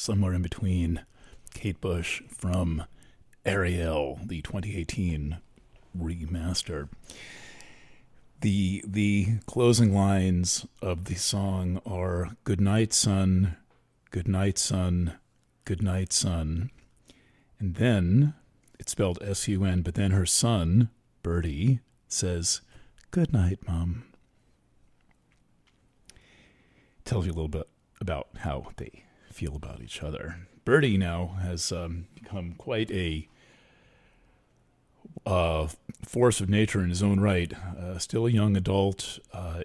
somewhere in between Kate Bush from Ariel, the 2018 remaster. The closing lines of the song are "Good night, son. Good night, son. Good night, son." And then it's spelled S-U-N, but then her son, Bertie, says, "Good night, Mom." Tells you a little bit about how they feel about each other. Bertie now has become quite a force of nature in his own right. Still a young adult.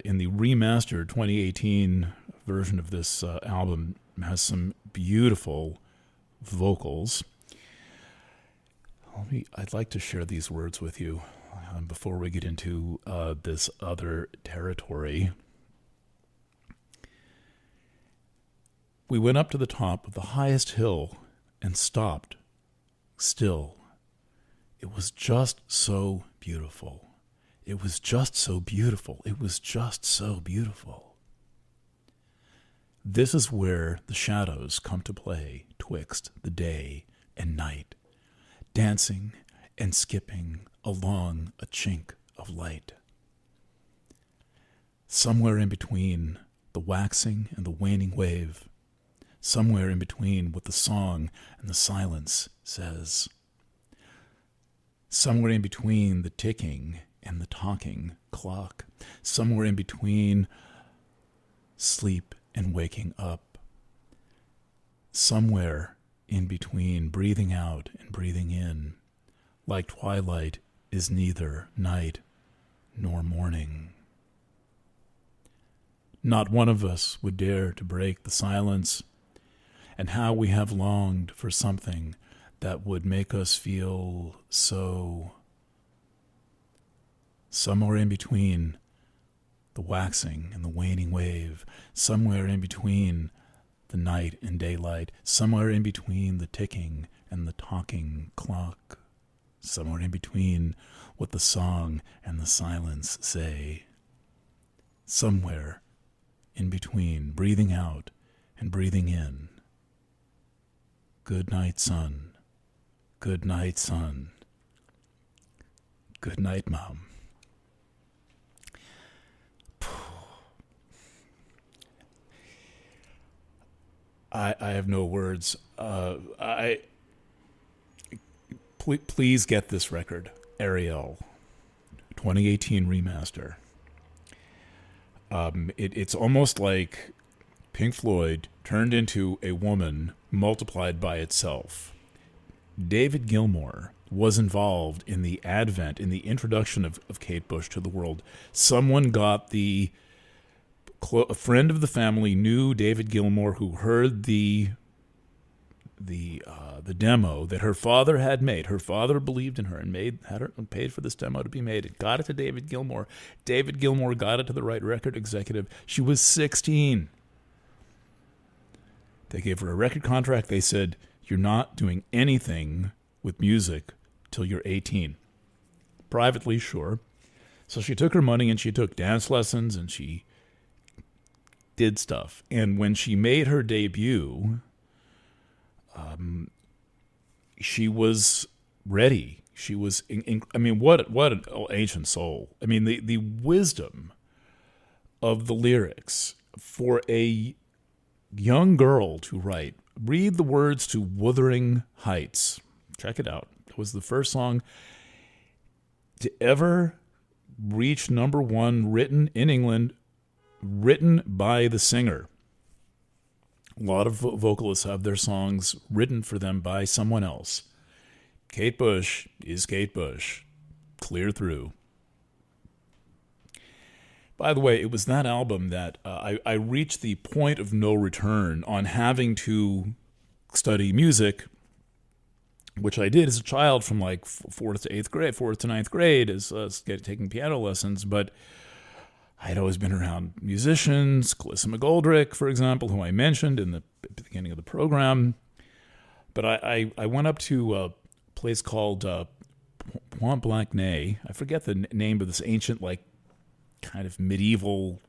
In the remastered 2018 version of this album, has some beautiful vocals. I'd like to share these words with you before we get into this other territory. We went up to the top of the highest hill and stopped still. It was just so beautiful. It was just so beautiful. It was just so beautiful. This is where the shadows come to play twixt the day and night, dancing and skipping along a chink of light. Somewhere in between the waxing and the waning wave, somewhere in between what the song and the silence says, somewhere in between the ticking and the talking clock, somewhere in between sleep and waking up, somewhere in between breathing out and breathing in, like twilight is neither night nor morning. Not one of us would dare to break the silence, and how we have longed for something that would make us feel so. Somewhere in between the waxing and the waning wave, somewhere in between the night and daylight, somewhere in between the ticking and the talking clock, somewhere in between what the song and the silence say, somewhere in between breathing out and breathing in. Good night, son. Good night, son. Good night, Mom. I have no words. Please get this record, Ariel, 2018 remaster. It's almost like Pink Floyd turned into a woman multiplied by itself. David Gilmour was involved in the advent, in the introduction of Kate Bush to the world. Someone got a friend of the family knew David Gilmour, who heard the demo that her father had made. Her father believed in her and paid for this demo to be made. It got it to David Gilmour. David Gilmour got it to the right record executive. She was 16. They gave her a record contract. They said, "You're not doing anything with music till you're 18. Privately, sure. So she took her money and she took dance lessons and she did stuff. And when she made her debut, she was ready. She was, what an ancient soul. I mean, the wisdom of the lyrics for a young girl to write. Read the words to Wuthering Heights. Check it out. It was the first song to ever reach number one, written in England, written by the singer. A lot of vocalists have their songs written for them by someone else. Kate Bush is Kate Bush, clear through. By the way, it was that album that I reached the point of no return on having to study music, which I did as a child from like fourth to ninth grade, as taking piano lessons. But I had always been around musicians, Calissa McGoldrick, for example, who I mentioned in the beginning of the program. But I went up to a place called Point Blanc-Nez. I forget the name of this ancient, like, kind of medieval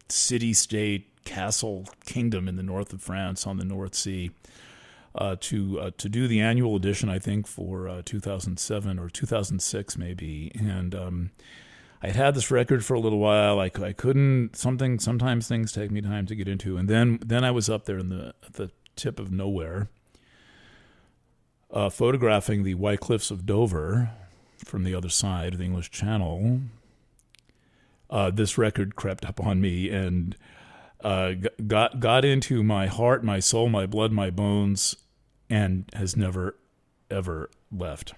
city-state castle kingdom in the north of France on the North Sea. to do the annual edition, I think, for 2007 or 2006 maybe, and I had this record for a little while. I couldn't. Sometimes things take me time to get into, and then I was up there at the tip of nowhere, photographing the White Cliffs of Dover from the other side of the English Channel. This record crept up on me and got into my heart, my soul, my blood, my bones, and has never, ever left.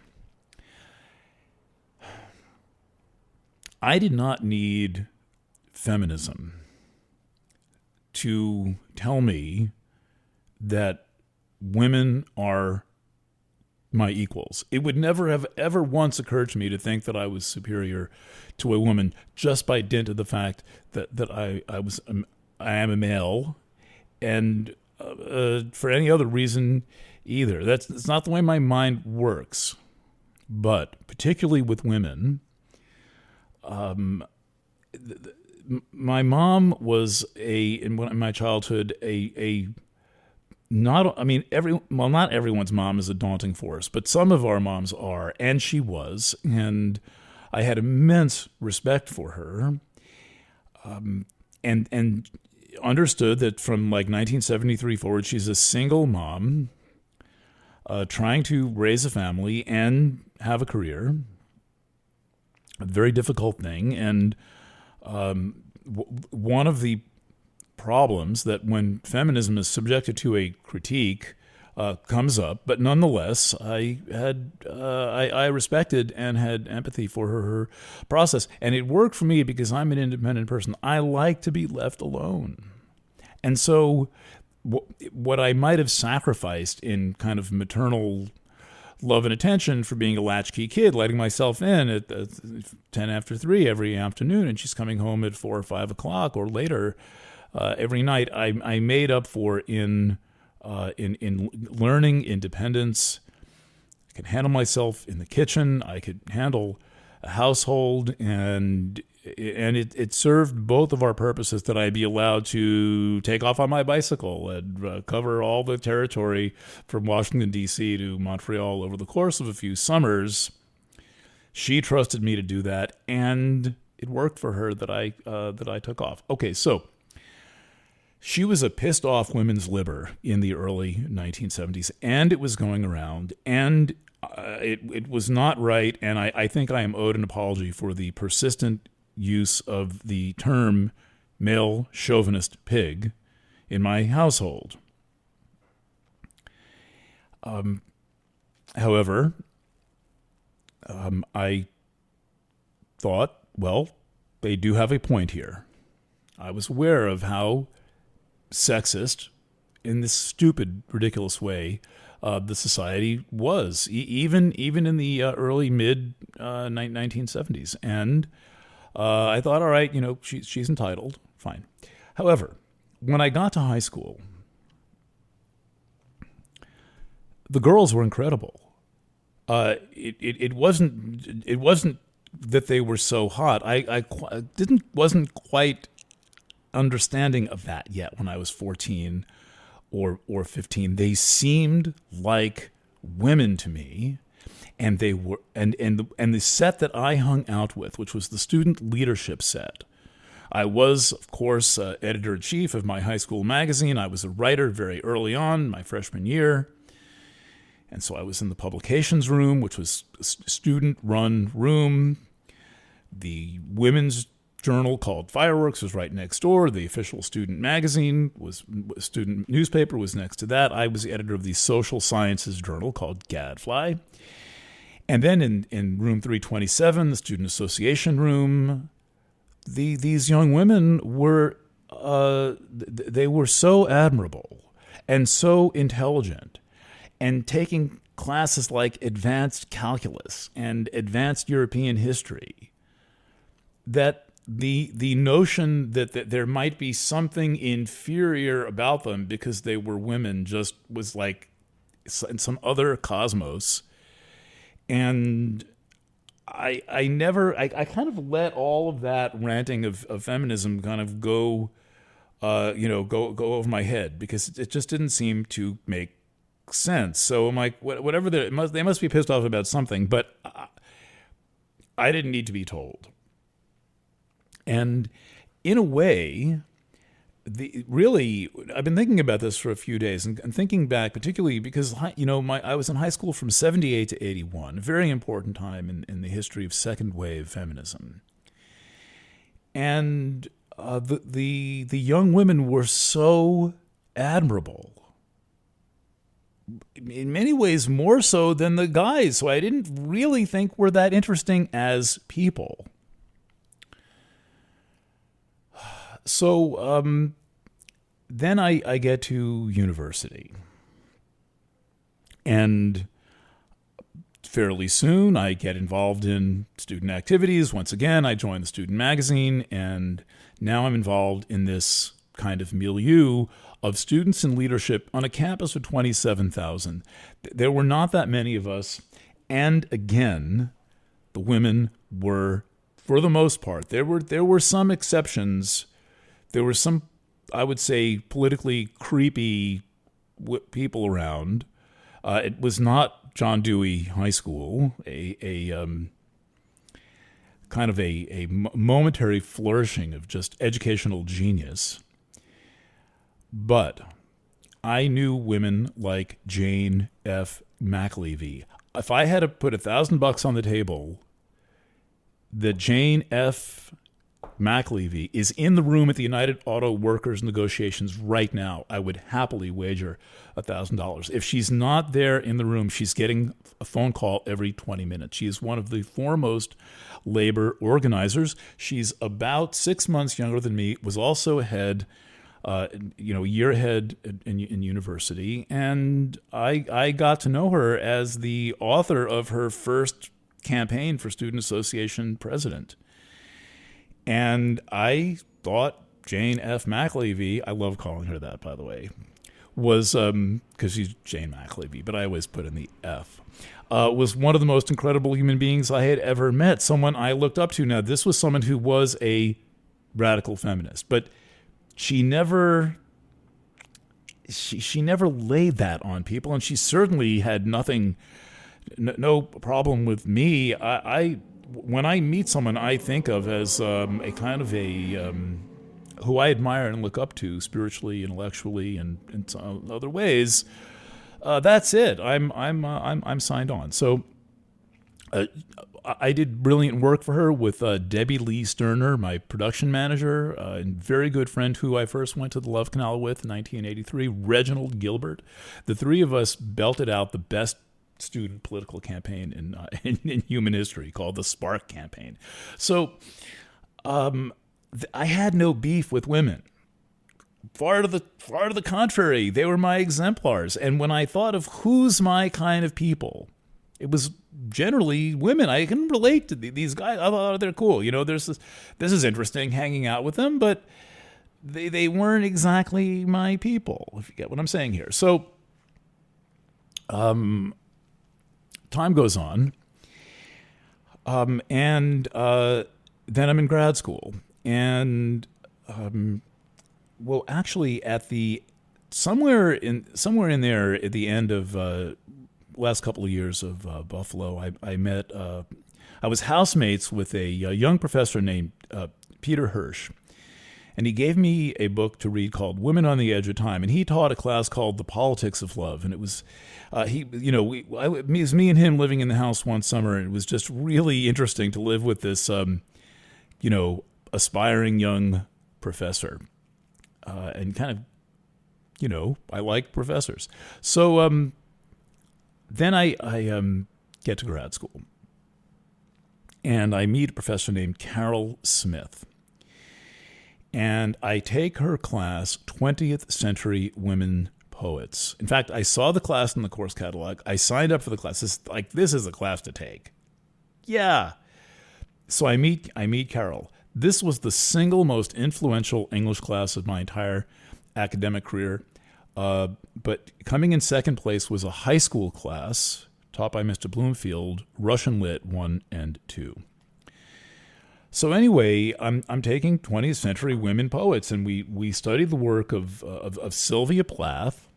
I did not need feminism to tell me that women are my equals. It would never have ever once occurred to me to think that I was superior to a woman just by dint of the fact that I am a male, and for any other reason either. That's not the way my mind works. But particularly with women, my mom was in my childhood not everyone's mom is a daunting force, but some of our moms are, and she was, and I had immense respect for her, and understood that from like 1973 forward, she's a single mom, trying to raise a family and have a career. A very difficult thing, and one of the problems that when feminism is subjected to a critique comes up, but nonetheless, I respected and had empathy for her process, and it worked for me because I'm an independent person. I like to be left alone, and so what I might have sacrificed in kind of maternal love and attention for being a latchkey kid, letting myself in at 10 after 3 every afternoon, and she's coming home at 4 or 5 o'clock or later every night, I made up for in learning independence. I could handle myself in the kitchen. I could handle a household, and it served both of our purposes, that I be allowed to take off on my bicycle and cover all the territory from Washington, D.C. to Montreal over the course of a few summers. She trusted me to do that, and it worked for her that I took off. Okay, so she was a pissed off women's libber in the early 1970s, and it was going around, and it was not right, and I think I am owed an apology for the persistent use of the term male chauvinist pig in my household. However, I thought, well, they do have a point here. I was aware of how sexist, in this stupid, ridiculous way, the society was, even in the early mid 1970s, and I thought, all right, she's entitled, fine. However, when I got to high school, the girls were incredible. It wasn't that they were so hot. I wasn't quite understanding of that yet when I was 14 or 15. They seemed like women to me, and they were and the set that I hung out with, which was the student leadership set. I was, of course, editor-in-chief of my high school magazine. I was a writer very early on, my freshman year. And so I was in the publications room, which was a student-run room. The women's journal called Fireworks was right next door. The official student magazine student newspaper was next to that. I was the editor of the social sciences journal called Gadfly. And then in room 327, the student association room, these young women were they were so admirable and so intelligent, and taking classes like advanced calculus and advanced European history, that the notion that there might be something inferior about them because they were women just was like in some other cosmos. And I kind of let all of that ranting of feminism kind of go over my head, because it just didn't seem to make sense. So I'm like, whatever they must be pissed off about something, but I didn't need to be told. And in a way, I've been thinking about this for a few days and thinking back, particularly because I was in high school from '78 to '81, a very important time in the history of second wave feminism. And the young women were so admirable. In many ways, more so than the guys, so I didn't really think were that interesting as people. So then I get to university. And fairly soon, I get involved in student activities. Once again, I joined the student magazine, and now I'm involved in this kind of milieu of students in leadership on a campus of 27,000. There were not that many of us. And again, the women were, for the most part, there were some exceptions. There were some, I would say, politically creepy people around. It was not John Dewey High School, a kind of a momentary flourishing of just educational genius. But I knew women like Jane F. McAlevey. If I had to put $1,000 on the table that Jane F. McAlevey is in the room at the United Auto Workers negotiations right now, I would happily wager $1,000. If she's not there in the room, she's getting a phone call every 20 minutes. She is one of the foremost labor organizers. She's about 6 months younger than me, was also head a year ahead in university, and I got to know her as the author of her first campaign for Student Association president. And I thought Jane F. McAlevey, I love calling her that, by the way, was, because she's Jane McAlevey, but I always put in the F, was one of the most incredible human beings I had ever met, someone I looked up to. Now, this was someone who was a radical feminist, but she never laid that on people, and she certainly had no problem with me. When I meet someone I think of as a kind of who I admire and look up to spiritually, intellectually, and in some other ways, that's it. I'm signed on. So I did brilliant work for her with Debbie Lee Sterner, my production manager, and very good friend who I first went to the Love Canal with in 1983, Reginald Gilbert. The three of us belted out the best student political campaign in human history, called the Spark Campaign. So I had no beef with women. Far to the contrary, they were my exemplars. And when I thought of who's my kind of people, it was generally women. I can relate to these guys. I thought they're cool. This is interesting hanging out with them, but they weren't exactly my people, if you get what I'm saying here. So time goes on, and then I'm in grad school, and actually at somewhere in there at the end of last couple of years of Buffalo, I met I was housemates with a young professor named Peter Hirsch. And he gave me a book to read called Women on the Edge of Time. And he taught a class called The Politics of Love. And it was, it was me and him living in the house one summer. And it was just really interesting to live with this, aspiring young professor. And kind of, I like professors. So then I get to grad school. And I meet a professor named Carol Smith. And I take her class, 20th Century Women Poets. In fact, I saw the class in the course catalog. I signed up for the class. This is a class to take. Yeah. So I meet Carol. This was the single most influential English class of my entire academic career. But coming in second place was a high school class taught by Mr. Bloomfield, Russian Lit 1 and 2. So anyway, I'm taking 20th century women poets, and we studied the work of Sylvia Plath,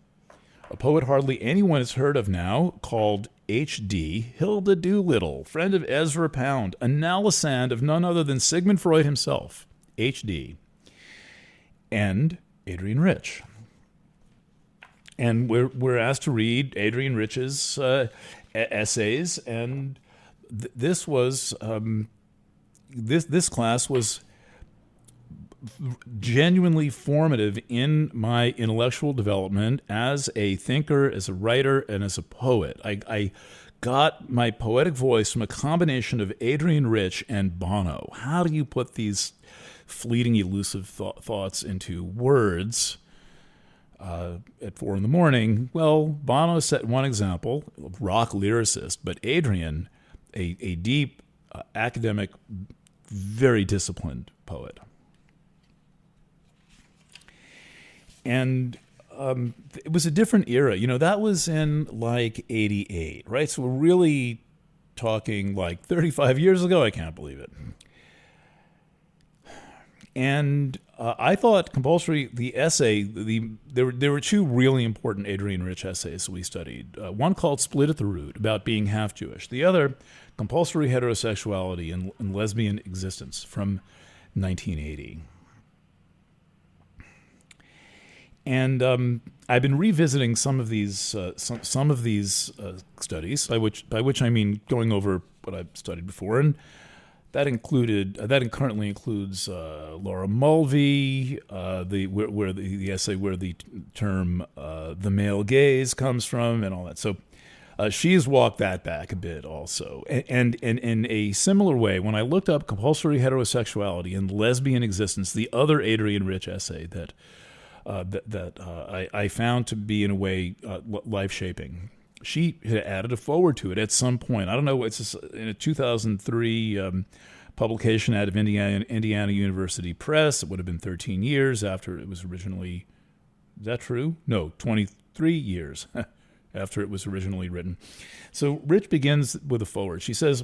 a poet hardly anyone has heard of now, called H.D. Hilda Doolittle, friend of Ezra Pound, a nalisand of none other than Sigmund Freud himself, H.D., and Adrienne Rich. And we're asked to read Adrienne Rich's essays, and this class was genuinely formative in my intellectual development as a thinker, as a writer, and as a poet. I got my poetic voice from a combination of Adrienne Rich and Bono. How do you put these fleeting, elusive thoughts into words at 4 a.m? Well, Bono set one example, rock lyricist, but Adrienne, a deep, academic, very disciplined poet. And it was a different era. That was in like 88, right? So we're really talking like 35 years ago. I can't believe it. And I thought the essay, there were two really important Adrienne Rich essays we studied. One called Split at the Root, about being half Jewish. The other, Compulsory Heterosexuality and Lesbian Existence, from 1980. And I've been revisiting some of these studies, by which I mean going over what I've studied before, and that currently includes Laura Mulvey, the essay where the term the male gaze comes from, and all that. So she's walked that back a bit also, and in a similar way, when I looked up Compulsory Heterosexuality and Lesbian Existence, the other Adrienne Rich essay that I found to be, in a way, life-shaping. She had added a foreword to it at some point. I don't know, it's in a 2003 publication out of Indiana University Press. It would have been 13 years after it was originally... Is that true? No, 23 years after it was originally written. So Rich begins with a foreword. She says,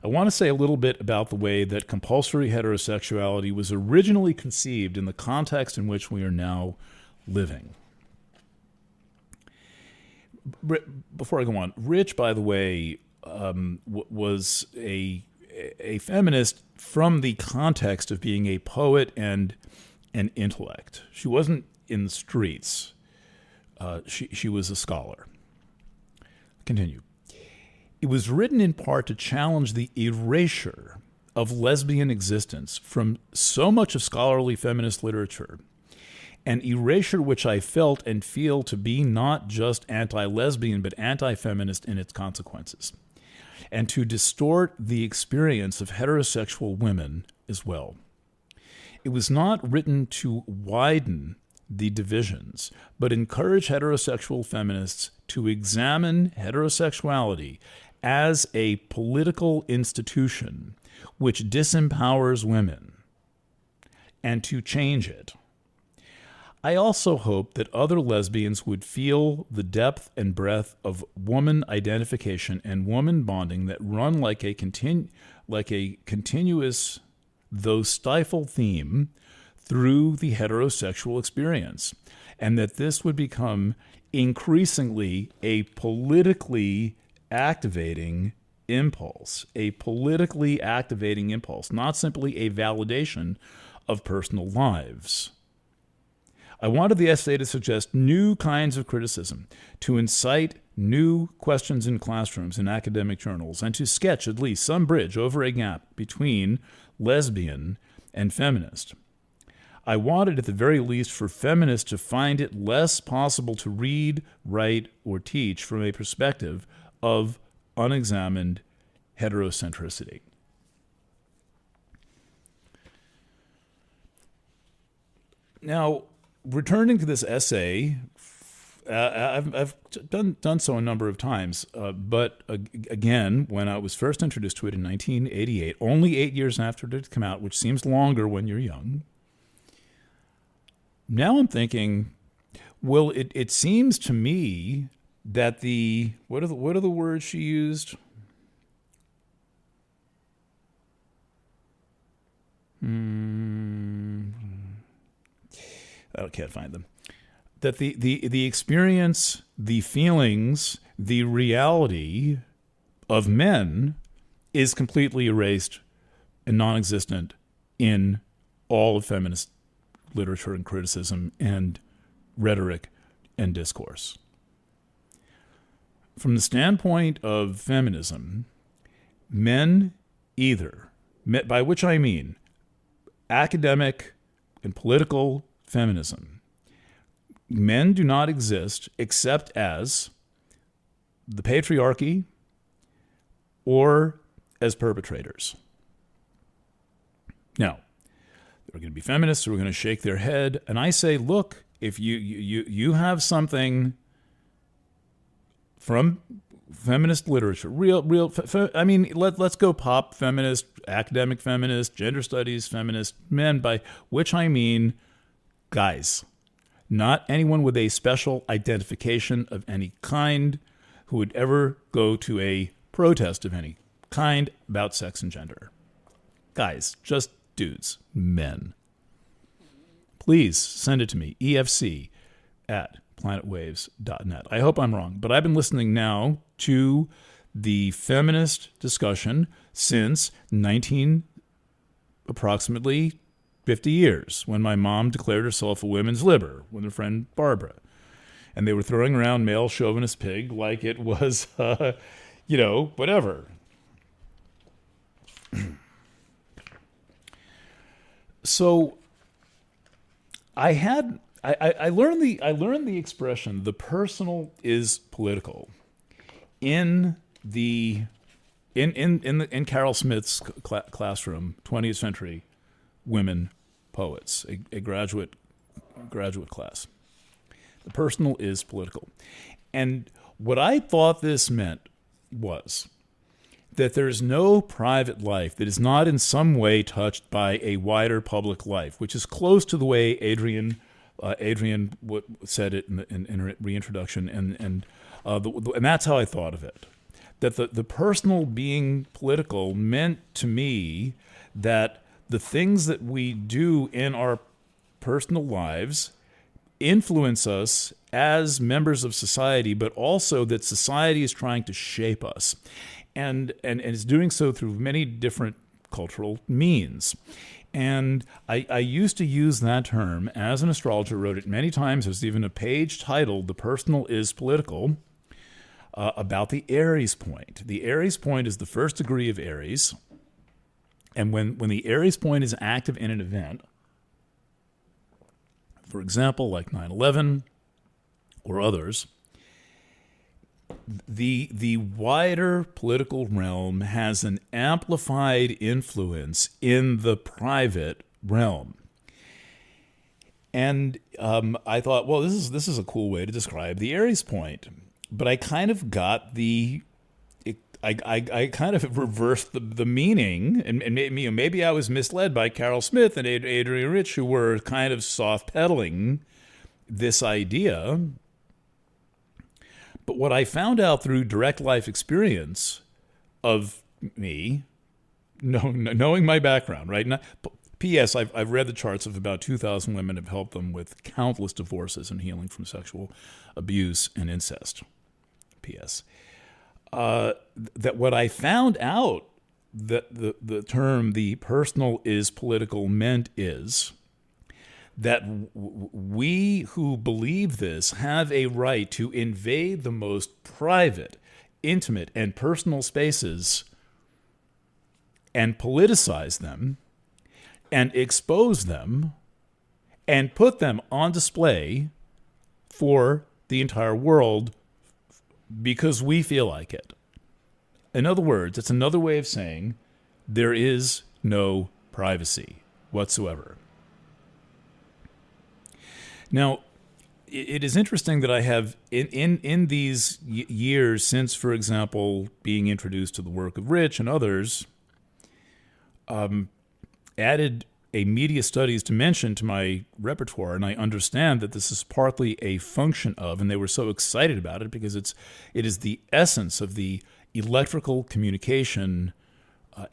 I want to say a little bit about the way that compulsory heterosexuality was originally conceived in the context in which we are now living. Before I go on, Rich, by the way, was a feminist from the context of being a poet and an intellect. She wasn't in the streets. She was a scholar. Continue. It was written in part to challenge the erasure of lesbian existence from so much of scholarly feminist literature, an erasure which I felt and feel to be not just anti-lesbian but anti-feminist in its consequences, and to distort the experience of heterosexual women as well. It was not written to widen the divisions, but encourage heterosexual feminists to examine heterosexuality as a political institution which disempowers women, and to change it. I also hope that other lesbians would feel the depth and breadth of woman identification and woman bonding that run like a continuous, though stifled theme through the heterosexual experience, and that this would become increasingly a politically activating impulse, not simply a validation of personal lives. I wanted the essay to suggest new kinds of criticism, to incite new questions in classrooms and academic journals, and to sketch at least some bridge over a gap between lesbian and feminist. I wanted, at the very least, for feminists to find it less possible to read, write, or teach from a perspective of unexamined heterocentricity. Now, returning to this essay, I've done so a number of times, but again, when I was first introduced to it in 1988, only 8 years after it had come out, which seems longer when you're young, now I'm thinking, well, it seems to me that what are the words she used? I can't find them. that the experience, the feelings, the reality of men is completely erased and non-existent in all of feminist literature and criticism and rhetoric and discourse. From the standpoint of feminism, men either, by which I mean academic and political feminism, men do not exist except as the patriarchy or as perpetrators. Now, there are going to be feminists who are going to shake their head, and I say, look, if you have something from feminist literature, let's go pop feminist, academic feminist, gender studies feminist men, by which I mean guys, not anyone with a special identification of any kind who would ever go to a protest of any kind about sex and gender. Guys, just dudes, men. Please send it to me, efc@planetwaves.net. I hope I'm wrong, but I've been listening now to the feminist discussion since approximately 50 years, when my mom declared herself a women's libber with her friend Barbara. And they were throwing around male chauvinist pig like it was, whatever. So I learned the expression "the personal is political" in Carol Smith's classroom, 20th century women poets, a graduate class. The personal is political. And what I thought this meant was that there's no private life that is not in some way touched by a wider public life, which is close to the way Adrian said it in her reintroduction, and that's how I thought of it. That the personal being political meant to me that the things that we do in our personal lives influence us as members of society, but also that society is trying to shape us. And is doing so through many different cultural means. And I used to use that term as an astrologer, wrote it many times. There's even a page titled "The Personal is Political," about the Aries point. The Aries point is the first degree of Aries. And when the Aries point is active in an event, for example, like 9/11 or others, the wider political realm has an amplified influence in the private realm. And I thought, well, this is a cool way to describe the Aries point. But I kind of got I kind of reversed the meaning, and maybe I was misled by Carol Smith and Adrian Rich, who were kind of soft-pedaling this idea. But what I found out through direct life experience of me, knowing my background, right? Now, P.S. I've read the charts of about 2,000 women, have helped them with countless divorces and healing from sexual abuse and incest. P.S. That what I found out that the term "the personal is political" meant is that we who believe this have a right to invade the most private, intimate, and personal spaces and politicize them and expose them and put them on display for the entire world because we feel like it. In other words, it's another way of saying there is no privacy whatsoever. Now, it is interesting that I have, in these years since, for example, being introduced to the work of Rich and others, added a media studies dimension to my repertoire, and I understand that this is partly a function of, and they were so excited about it because it is the essence of the electrical communication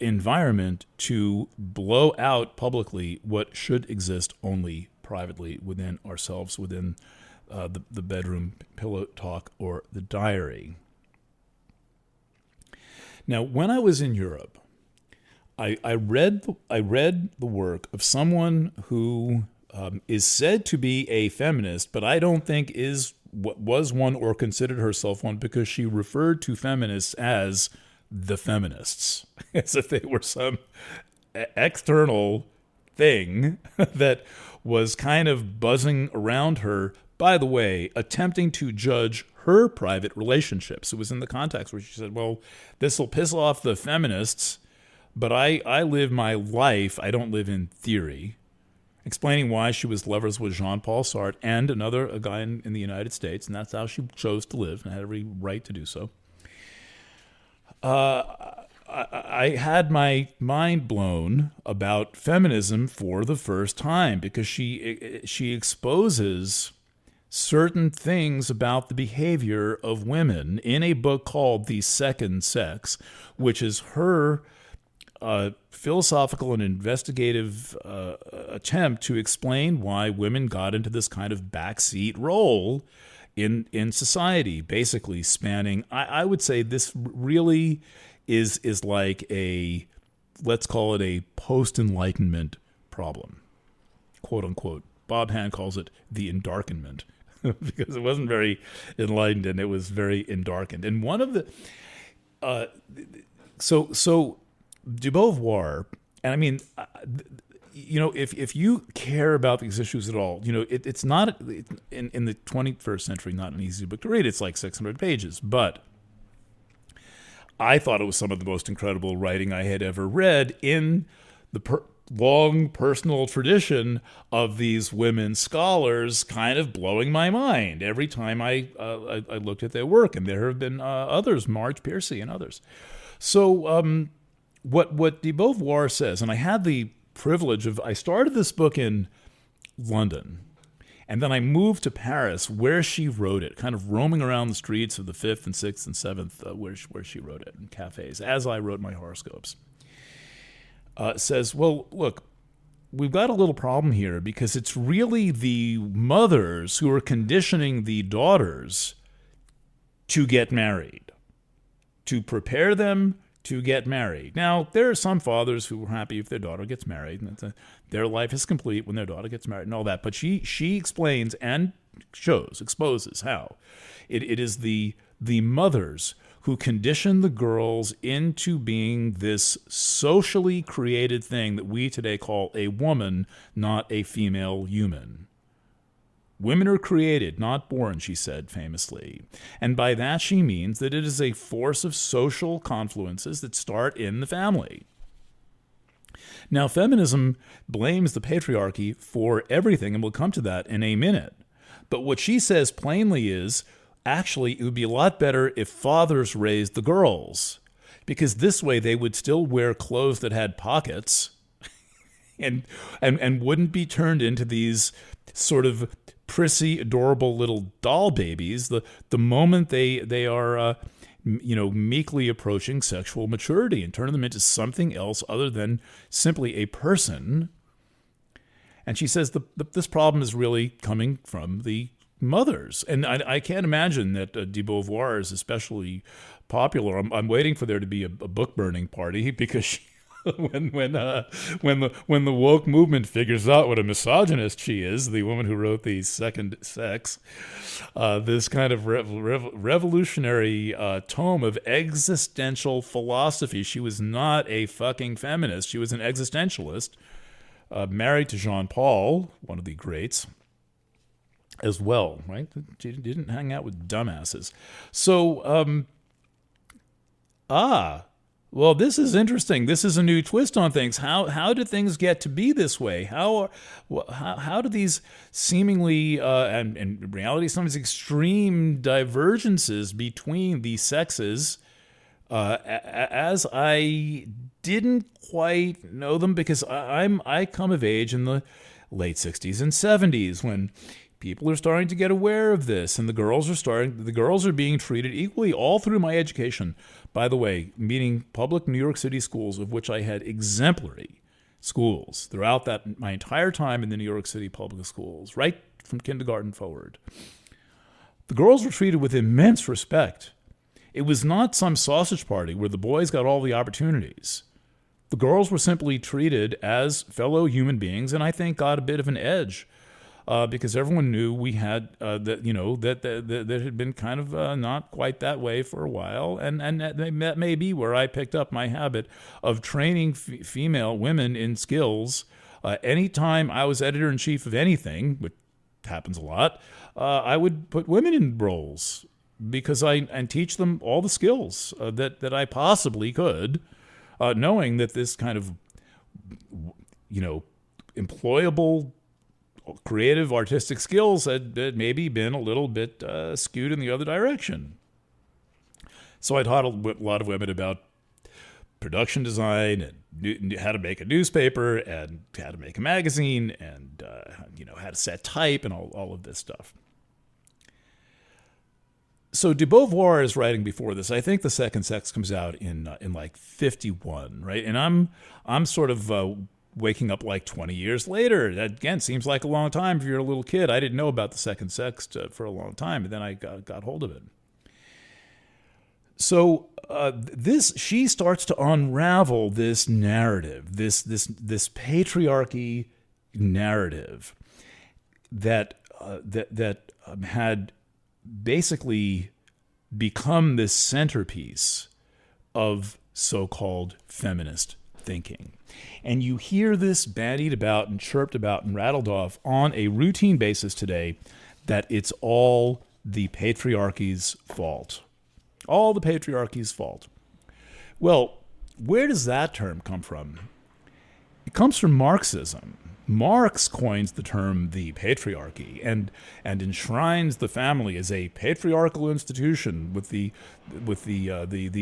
environment to blow out publicly what should exist only privately within ourselves, within the bedroom pillow talk or the diary. Now, when I was in Europe, I read the work of someone who is said to be a feminist, but I don't think was one or considered herself one, because she referred to feminists as the feminists, as if they were some external thing that was kind of buzzing around her. By the way, attempting to judge her private relationships. It was in the context where she said, well, this will piss off the feminists, but I live my life. I don't live in theory. Explaining why she was lovers with Jean-Paul Sartre and a guy in the United States, and that's how she chose to live and had every right to do so. I had my mind blown about feminism for the first time, because she exposes certain things about the behavior of women in a book called The Second Sex, which is her philosophical and investigative attempt to explain why women got into this kind of backseat role in society, basically spanning, I would say this really is like a, let's call it a post-enlightenment problem, quote unquote. Bob Hand calls it the endarkenment, because it wasn't very enlightened and it was very endarkened. And one of the, so de Beauvoir, and I mean, if you care about these issues at all, it's not, in the 21st century, not an easy book to read. It's like 600 pages, but I thought it was some of the most incredible writing I had ever read in the long personal tradition of these women scholars, kind of blowing my mind every time I looked at their work. And there have been others, Marge Piercy and others. So what de Beauvoir says, and I had the privilege of, I started this book in London, and then I moved to Paris, where she wrote it, kind of roaming around the streets of the 5th and 6th and 7th, where she wrote it, in cafes, as I wrote my horoscopes. Says, well, look, we've got a little problem here, because it's really the mothers who are conditioning the daughters to get married, to prepare them to get married. Now, there are some fathers who are happy if their daughter gets married, and their life is complete when their daughter gets married and all that. But she explains and exposes how it is the mothers who condition the girls into being this socially created thing that we today call a woman, not a female human. Women are created, not born, she said famously. And by that she means that it is a force of social confluences that start in the family. Now, feminism blames the patriarchy for everything, and we'll come to that in a minute. But what she says plainly is, actually, it would be a lot better if fathers raised the girls, because this way they would still wear clothes that had pockets and wouldn't be turned into these sort of prissy, adorable little doll babies the moment they are meekly approaching sexual maturity, and turn them into something else other than simply a person. And she says this problem is really coming from the mothers. And I can't imagine that de Beauvoir is especially popular. I'm waiting for there to be a book burning party, because when the woke movement figures out what a misogynist she is, the woman who wrote The Second Sex, this kind of revolutionary tome of existential philosophy. She was not a fucking feminist. She was an existentialist, married to Jean-Paul, one of the greats, as well, right? She didn't hang out with dumbasses. So, well, this is interesting. This is a new twist on things. How did things get to be this way? How do these seemingly and in reality sometimes extreme divergences between the sexes, as I didn't quite know them, because I come of age in the late 60s and 70s when people are starting to get aware of this, and the girls are being treated equally all through my education. By the way, meeting public New York City schools, of which I had exemplary schools throughout my entire time in the New York City public schools, right from kindergarten forward. The girls were treated with immense respect. It was not some sausage party where the boys got all the opportunities. The girls were simply treated as fellow human beings, and I think got a bit of an edge because everyone knew we had that had been kind of not quite that way for a while, and that may be where I picked up my habit of training female women in skills. Anytime I was editor-in-chief of anything, which happens a lot, I would put women in roles because I teach them all the skills that I possibly could, knowing that this kind of, employable, creative, artistic skills had maybe been a little bit skewed in the other direction. So I taught a lot of women about production design and how to make a newspaper and how to make a magazine and how to set type and all of this stuff. So de Beauvoir is writing before this. I think The Second Sex comes out in like 51, right? And I'm sort of waking up like 20 years later. That, again, seems like a long time if you're a little kid. I didn't know about The Second Sex for a long time, and then I got hold of it. So she starts to unravel this narrative, this patriarchy narrative that had basically become this centerpiece of so-called feminist thinking. And you hear this bandied about and chirped about and rattled off on a routine basis today that it's all the patriarchy's fault. All the patriarchy's fault. Well, where does that term come from? It comes from Marxism. Marx coins the term the patriarchy and enshrines the family as a patriarchal institution with the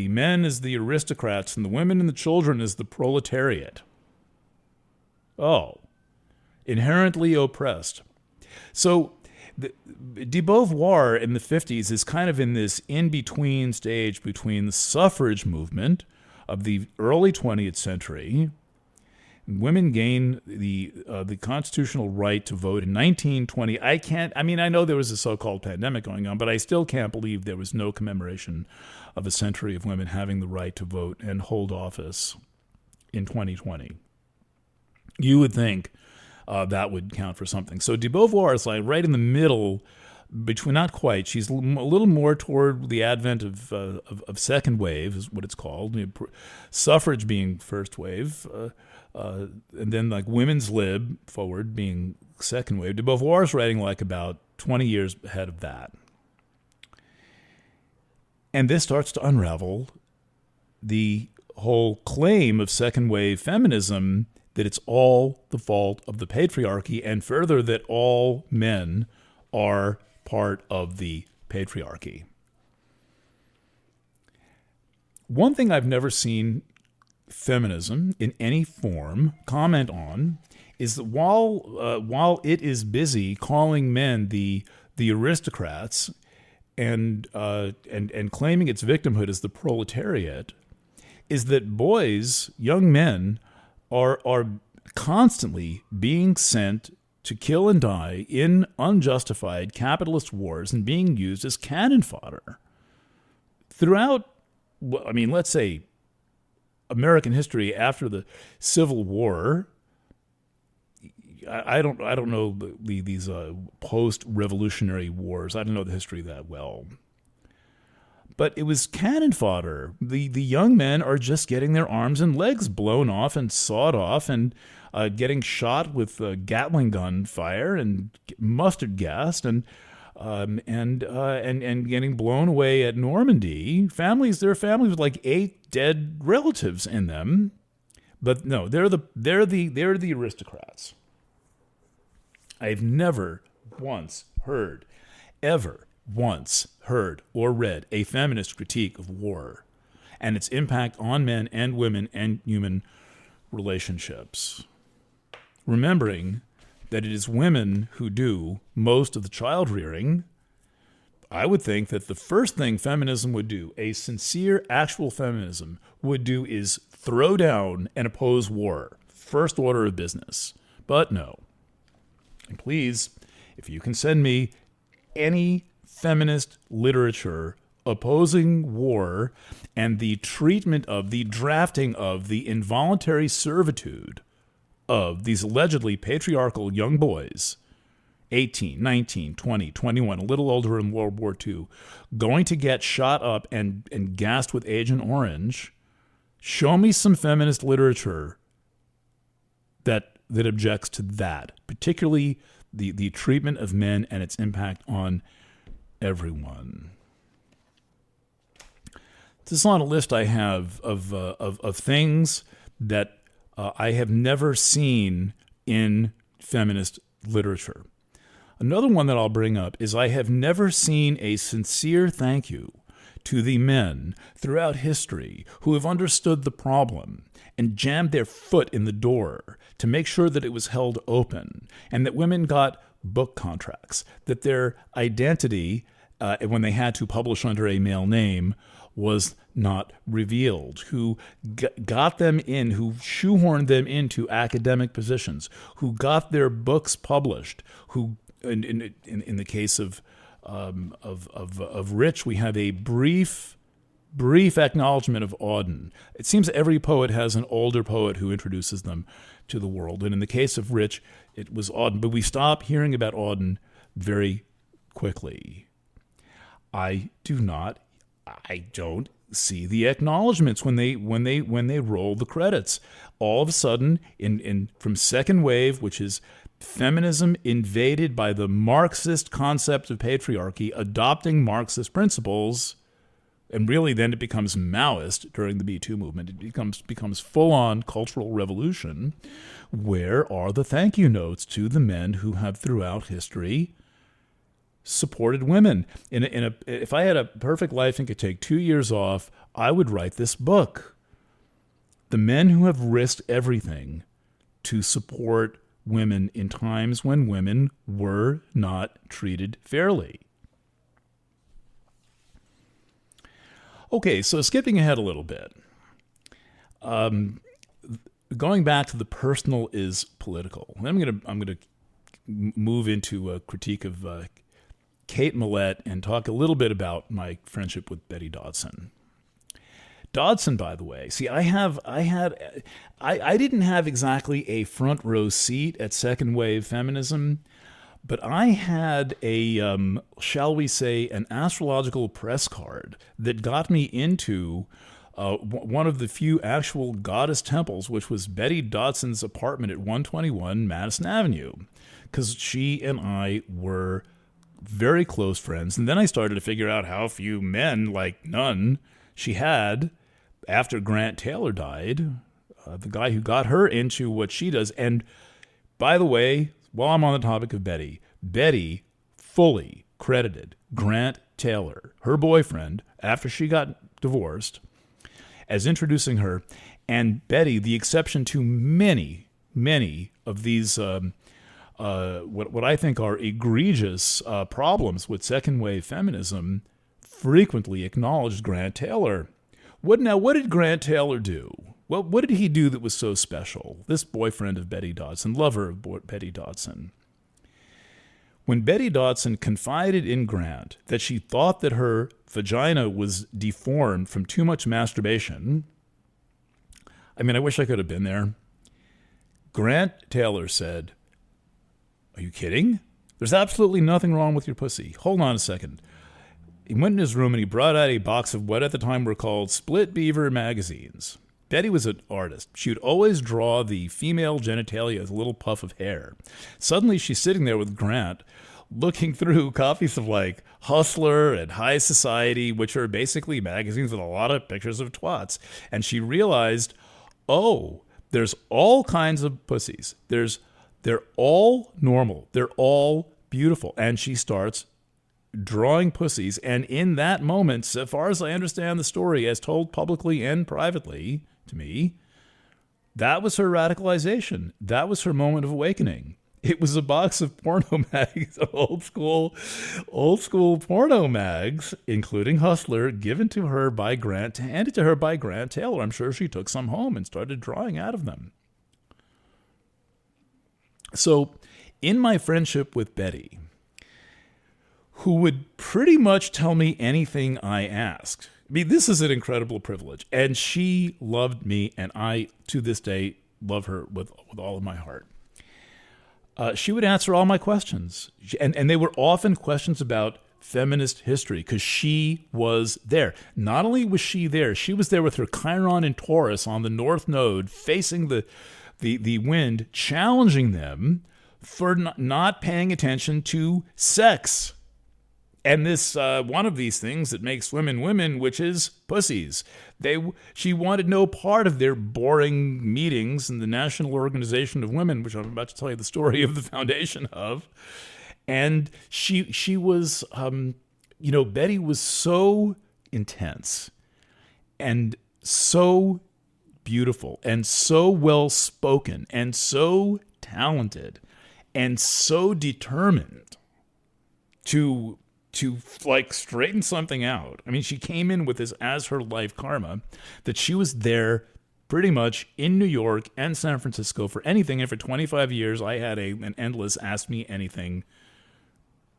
men as the aristocrats and the women and the children as the proletariat. Oh, inherently oppressed. So de Beauvoir in the 50s is kind of in this in-between stage between the suffrage movement of the early 20th century. Women gain the constitutional right to vote in 1920. I know there was a so-called pandemic going on, but I still can't believe there was no commemoration of a century of women having the right to vote and hold office in 2020. You would think that would count for something. So de Beauvoir is like right in the middle between, not quite. She's a little more toward the advent of second wave, is what it's called. Suffrage being first wave, and then like women's lib forward being second wave. De Beauvoir is writing like about 20 years ahead of that. And this starts to unravel the whole claim of second wave feminism that it's all the fault of the patriarchy, and further that all men are part of the patriarchy. One thing I've never seen feminism in any form comment on is that while it is busy calling men the aristocrats and claiming its victimhood as the proletariat, is that boys, young men, are constantly being sent to kill and die in unjustified capitalist wars and being used as cannon fodder. Throughout, let's say, American history after the Civil War, I don't know these post-revolutionary wars. I don't know the history that well. But it was cannon fodder. The young men are just getting their arms and legs blown off and sawed off and getting shot with Gatling gun fire and mustard gas and getting blown away at Normandy. There are families with like 8 dead relatives in them. But no, they're the aristocrats. I've never once heard or read a feminist critique of war and its impact on men and women and human relationships. Remembering that it is women who do most of the child rearing, I would think that the first thing feminism would do, a sincere, actual feminism, would do is throw down and oppose war. First order of business. But no. And please, if you can send me any feminist literature opposing war and the treatment of, the drafting of, the involuntary servitude of these allegedly patriarchal young boys, 18, 19, 20, 21, a little older in World War II, going to get shot up and gassed with Agent Orange, show me some feminist literature that objects to that, particularly the treatment of men and its impact on everyone. This is on a list I have of things that I have never seen in feminist literature. Another one that I'll bring up is I have never seen a sincere thank you to the men throughout history who have understood the problem and jammed their foot in the door to make sure that it was held open and that women got book contracts, that their identity, when they had to publish under a male name, was not revealed, who got them in, who shoehorned them into academic positions, who got their books published, who, in the case of Rich, we have a brief acknowledgement of Auden. It seems every poet has an older poet who introduces them to the world, and in the case of Rich, it was Auden. But we stop hearing about Auden very quickly. I don't see the acknowledgments when they roll the credits. All of a sudden, from second wave, which is feminism invaded by the Marxist concept of patriarchy, adopting Marxist principles, and really then it becomes Maoist during the Me Too movement. It becomes full-on cultural revolution. Where are the thank you notes to the men who have throughout history supported women? If I had a perfect life and could take 2 years off, I would write this book. The men who have risked everything to support women in times when women were not treated fairly. Okay, so skipping ahead a little bit, going back to the personal is political. I'm gonna move into a critique of Kate Millett and talk a little bit about my friendship with Betty Dodson. Dodson, by the way, see, I didn't have exactly a front row seat at second wave feminism, but I had a, shall we say, an astrological press card that got me into one of the few actual goddess temples, which was Betty Dodson's apartment at 121 Madison Avenue, because she and I were very close friends. And then I started to figure out how few men, like none, she had after Grant Taylor died, the guy who got her into what she does. And by the way, while I'm on the topic of Betty fully credited Grant Taylor, her boyfriend, after she got divorced, as introducing her. And Betty, the exception to many, many of these what I think are egregious problems with second wave feminism, frequently acknowledged Grant Taylor. What did Grant Taylor do? Well, what did he do that was so special? This boyfriend of Betty Dodson, lover of Betty Dodson. When Betty Dodson confided in Grant that she thought that her vagina was deformed from too much masturbation, I mean, I wish I could have been there. Grant Taylor said, "Are you kidding? There's absolutely nothing wrong with your pussy. Hold on a second." He went in his room and he brought out a box of what at the time were called Split Beaver magazines. Betty was an artist. She would always draw the female genitalia as a little puff of hair. Suddenly she's sitting there with Grant looking through copies of like Hustler and High Society, which are basically magazines with a lot of pictures of twats. And she realized, oh, there's all kinds of pussies. They're all normal. They're all beautiful. And she starts drawing pussies. And in that moment, so far as I understand the story, as told publicly and privately to me, that was her radicalization. That was her moment of awakening. It was a box of porno mags, old school porno mags, including Hustler, given to her by Grant, handed to her by Grant Taylor. I'm sure she took some home and started drawing out of them. So, in my friendship with Betty, who would pretty much tell me anything I asked. I mean, this is an incredible privilege. And she loved me, and I, to this day, love her with all of my heart. She would answer all my questions. And they were often questions about feminist history, because she was there. Not only was she was there with her Chiron in Taurus on the North Node, facing the wind, challenging them for not paying attention to sex. And this one of these things that makes women women, which is pussies. She wanted no part of their boring meetings in the National Organization of Women, which I'm about to tell you the story of the foundation of. And she was, Betty was so intense and so beautiful and so well spoken and so talented and so determined to like straighten something out. I mean, she came in with this as her life karma, that she was there pretty much in New York and San Francisco for anything. And for 25 years, I had an endless Ask Me Anything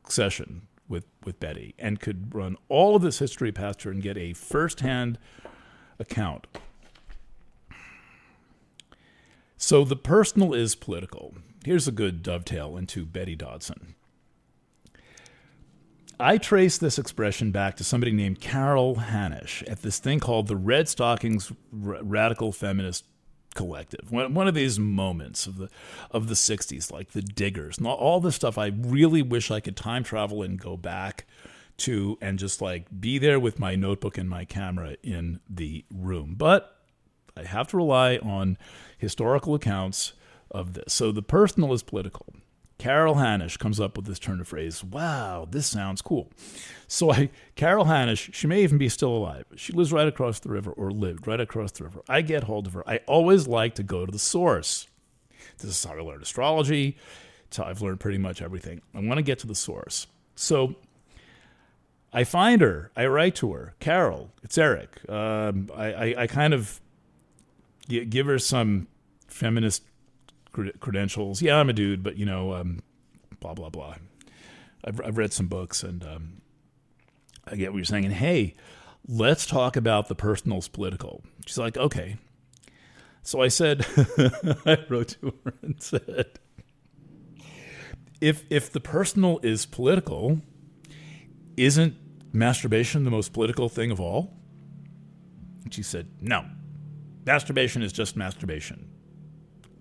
session with Betty, and could run all of this history past her and get a firsthand account. So the personal is political. Here's a good dovetail into Betty Dodson. I trace this expression back to somebody named Carol Hanisch at this thing called the Red Stockings Radical Feminist Collective. One of these moments of the 60s, like the Diggers and all this stuff. I really wish I could time travel and go back to and just like be there with my notebook and my camera in the room. But I have to rely on historical accounts of this. So the personal is political. Carol Hanisch comes up with this turn of phrase. Wow, this sounds cool. So Carol Hanisch, she may even be still alive. She lives right across the river, or lived right across the river. I get hold of her. I always like to go to the source. This is how I learned astrology. It's how I've learned pretty much everything. I want to get to the source. So I find her. I write to her. Carol, it's Eric. I kind of give her some feminist credentials. Yeah, I'm a dude, but blah blah blah. I've read some books, and I get what you're saying. And hey, let's talk about the personal's political. She's like, okay. So I said, I wrote to her and said, if the personal is political, isn't masturbation the most political thing of all? And she said, no, masturbation is just masturbation.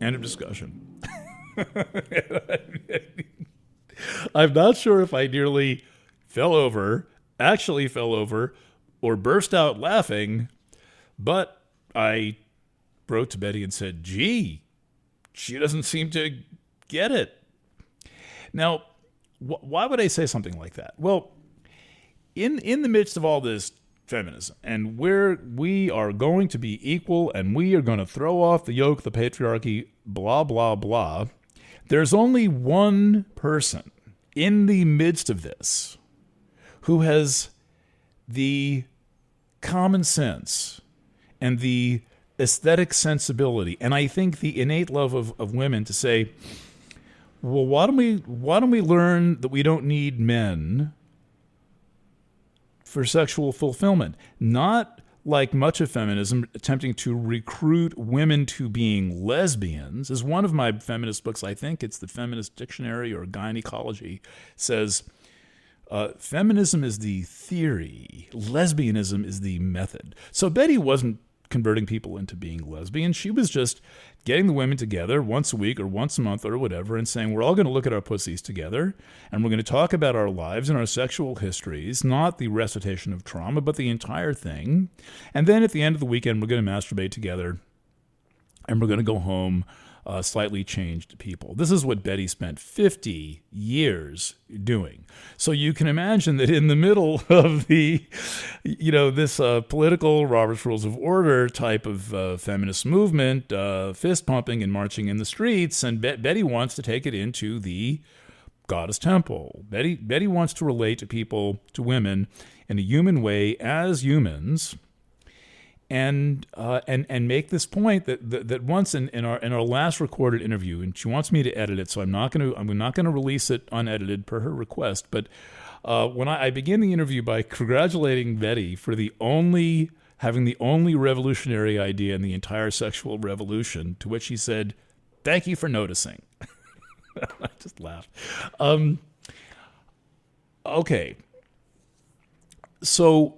End of discussion. I'm not sure if I nearly actually fell over, or burst out laughing, but I wrote to Betty and said, gee, she doesn't seem to get it. Now, why would I say something like that? Well, in the midst of all this feminism, and we are going to be equal, and we are going to throw off the yoke of the patriarchy, blah, blah, blah. There's only one person in the midst of this who has the common sense and the aesthetic sensibility, and I think the innate love of women, to say, well, why don't we learn that we don't need men for sexual fulfillment? Not like much of feminism attempting to recruit women to being lesbians. As one of my feminist books, I think it's the Feminist Dictionary or Gynecology, says, feminism is the theory, lesbianism is the method. So Betty wasn't converting people into being lesbian. She was just getting the women together once a week or once a month or whatever and saying, we're all going to look at our pussies together, and we're going to talk about our lives and our sexual histories, not the recitation of trauma, but the entire thing. And then at the end of the weekend, we're going to masturbate together, and we're going to go home slightly changed people. This is what Betty spent 50 years doing. So you can imagine that in the middle of the, this political Robert's Rules of Order type of feminist movement, fist pumping and marching in the streets, and Betty wants to take it into the goddess temple. Betty wants to relate to people, to women, in a human way as humans. And make this point that once in our last recorded interview, and she wants me to edit it, so I'm not going to release it unedited per her request. But when I began the interview by congratulating Betty for having the only revolutionary idea in the entire sexual revolution, to which she said, "Thank you for noticing." I just laughed. Okay. So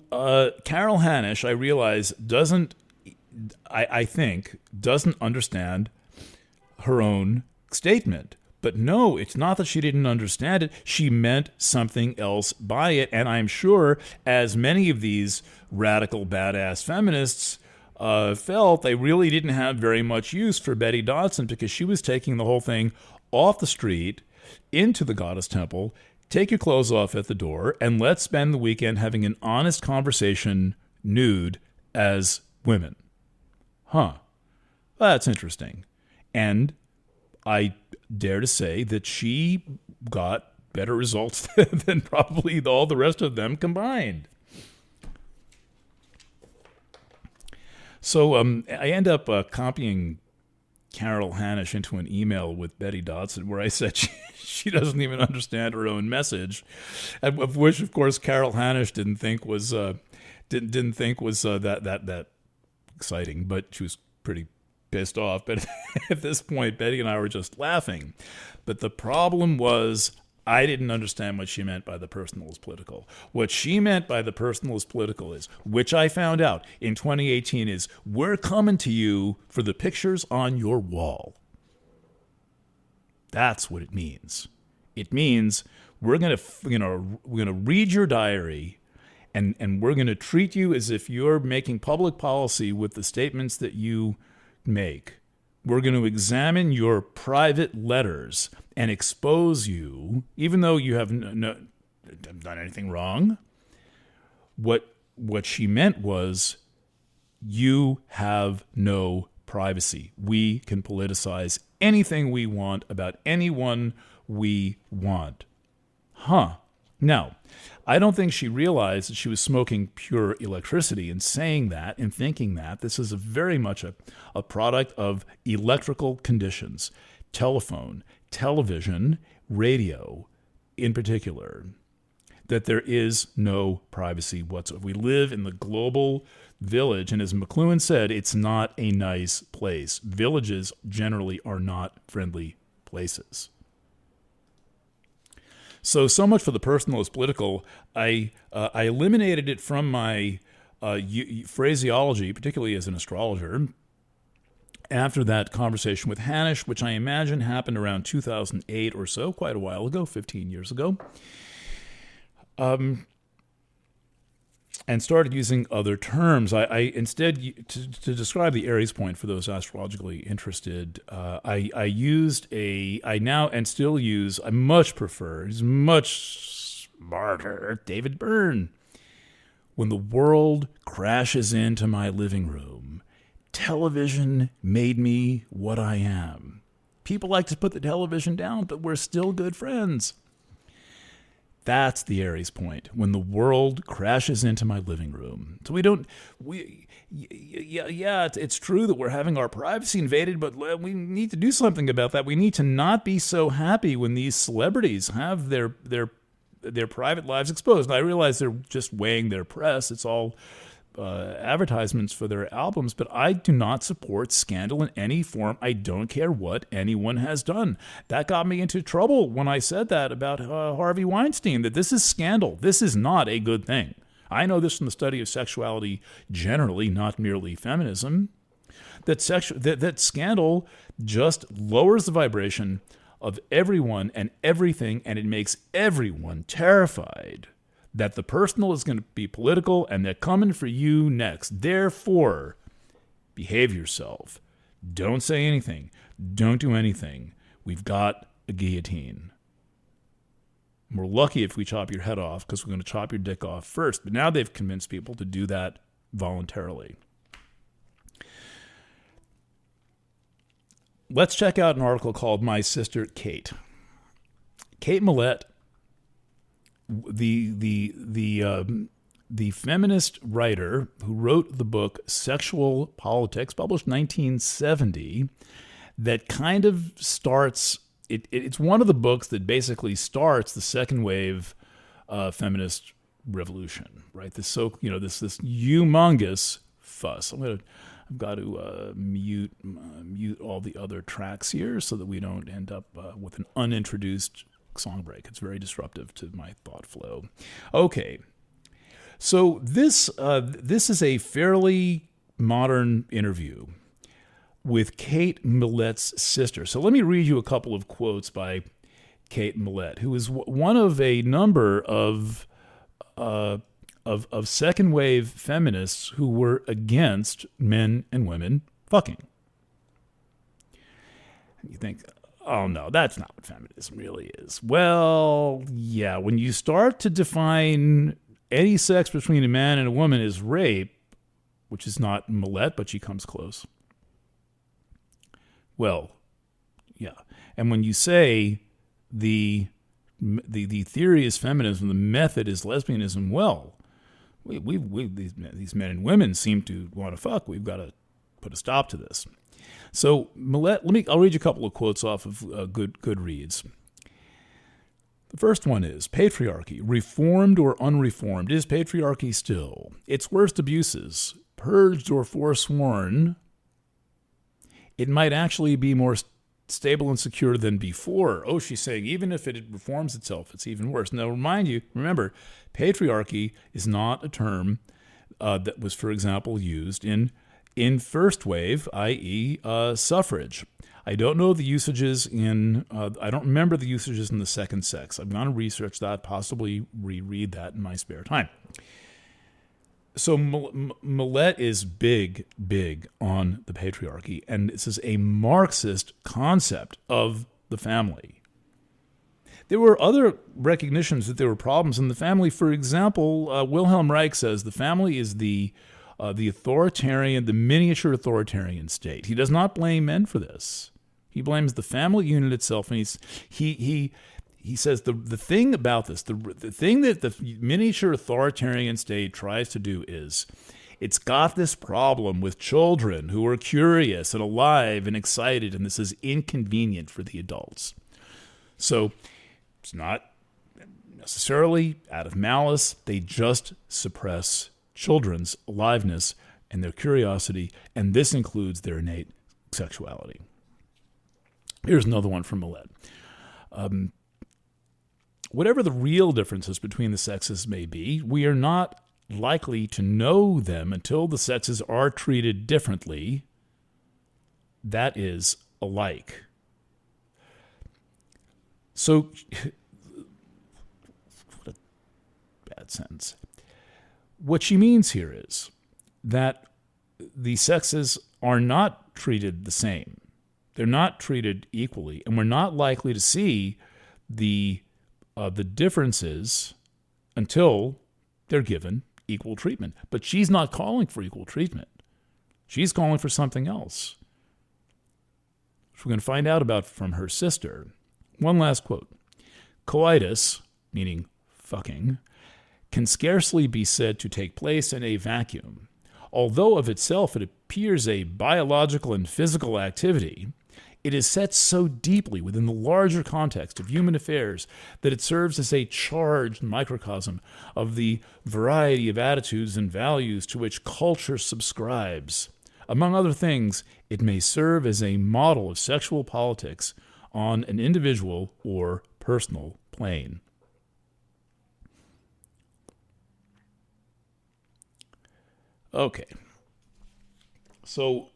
Carol Hanisch, I realize, I think, doesn't understand her own statement. But no, it's not that she didn't understand it. She meant something else by it. And I'm sure, as many of these radical badass feminists felt, they really didn't have very much use for Betty Dodson, because she was taking the whole thing off the street into the goddess temple. Take your clothes off at the door, and let's spend the weekend having an honest conversation nude as women. Huh. That's interesting. And I dare to say that she got better results than probably all the rest of them combined. So I end up copying Carol Hanisch into an email with Betty Dodson, where I said she doesn't even understand her own message, of which, of course, Carol Hanisch didn't think was that exciting, but she was pretty pissed off. But at this point, Betty and I were just laughing. But the problem was, I didn't understand what she meant by the personal is political. What she meant by the personal is political is, which I found out in 2018, is we're coming to you for the pictures on your wall. That's what it means. It means we're gonna read your diary, and we're gonna treat you as if you're making public policy with the statements that you make. We're going to examine your private letters and expose you, even though you have done anything wrong. What she meant was, you have no privacy. We can politicize anything we want about anyone we want. Huh. Now, I don't think she realized that she was smoking pure electricity in saying that and thinking that. This is very much a product of electrical conditions. Telephone, television, radio in particular. That there is no privacy whatsoever. We live in the global village, and as McLuhan said, it's not a nice place. Villages generally are not friendly places. So much for the personal is political. I eliminated it from my phraseology, particularly as an astrologer, after that conversation with Hanisch, which I imagine happened around 2008 or so, quite a while ago, 15 years ago, and started using other terms. I instead, to describe the Aries point for those astrologically interested, I now and still use, I much prefer, he's much smarter, David Byrne. When the world crashes into my living room, television made me what I am. People like to put the television down, but we're still good friends. That's the Aries point, when the world crashes into my living room. So it's true that we're having our privacy invaded, but we need to do something about that. We need to not be so happy when these celebrities have their private lives exposed. And I realize they're just weighing their press. It's all advertisements for their albums, but I do not support scandal in any form. I don't care what anyone has done. That got me into trouble when I said that about Harvey Weinstein, that this is scandal. This is not a good thing. I know this from the study of sexuality generally, not merely feminism, that scandal just lowers the vibration of everyone and everything, and it makes everyone terrified that the personal is going to be political and they're coming for you next. Therefore, behave yourself. Don't say anything. Don't do anything. We've got a guillotine. We're lucky if we chop your head off, because we're going to chop your dick off first. But now they've convinced people to do that voluntarily. Let's check out an article called My Sister Kate. Kate Millett, the feminist writer who wrote the book Sexual Politics, published 1970, that kind of starts, it's one of the books that basically starts the second wave feminist revolution, right? This this humongous fuss. I've got to mute all the other tracks here so that we don't end up with an unintroduced song break. It's very disruptive to my thought flow. Okay, so this is a fairly modern interview with Kate Millett's sister. So let me read you a couple of quotes by Kate Millett, who is one of a number of second wave feminists who were against men and women fucking. And you think, oh no, that's not what feminism really is. Well, yeah, when you start to define any sex between a man and a woman as rape, which is not Millett, but she comes close. Well, yeah. And when you say the theory is feminism, the method is lesbianism, well, these men and women seem to want to fuck. We've got to put a stop to this. So Millett, I'll read you a couple of quotes off of good reads. The first one is, patriarchy, reformed or unreformed, is patriarchy still? Its worst abuses, purged or forsworn, it might actually be more stable and secure than before. Oh, she's saying even if it reforms itself, it's even worse. Now, remember, patriarchy is not a term that was, for example, used in first wave, i.e. Suffrage. I don't know the usages I don't remember the usages in the second sex. I'm going to research that, possibly reread that in my spare time. So Millett is big on the patriarchy, and this is a Marxist concept of the family. There were other recognitions that there were problems in the family. For example, Wilhelm Reich says the family is the authoritarian, the miniature authoritarian state. He does not blame men for this. He blames the family unit itself, and he says the thing about this, the thing that the miniature authoritarian state tries to do is it's got this problem with children who are curious and alive and excited, and this is inconvenient for the adults. So it's not necessarily out of malice. They just suppress children's aliveness and their curiosity, and this includes their innate sexuality. Here's another one from Millett. Whatever the real differences between the sexes may be, we are not likely to know them until the sexes are treated differently, that is, alike. So, what a bad sentence. What she means here is that the sexes are not treated the same. They're not treated equally, and we're not likely to see the differences until they're given equal treatment. But she's not calling for equal treatment. She's calling for something else, which we're going to find out about from her sister. One last quote. Coitus, meaning fucking, can scarcely be said to take place in a vacuum. Although of itself it appears a biological and physical activity, it is set so deeply within the larger context of human affairs that it serves as a charged microcosm of the variety of attitudes and values to which culture subscribes. Among other things, it may serve as a model of sexual politics on an individual or personal plane. Okay. So,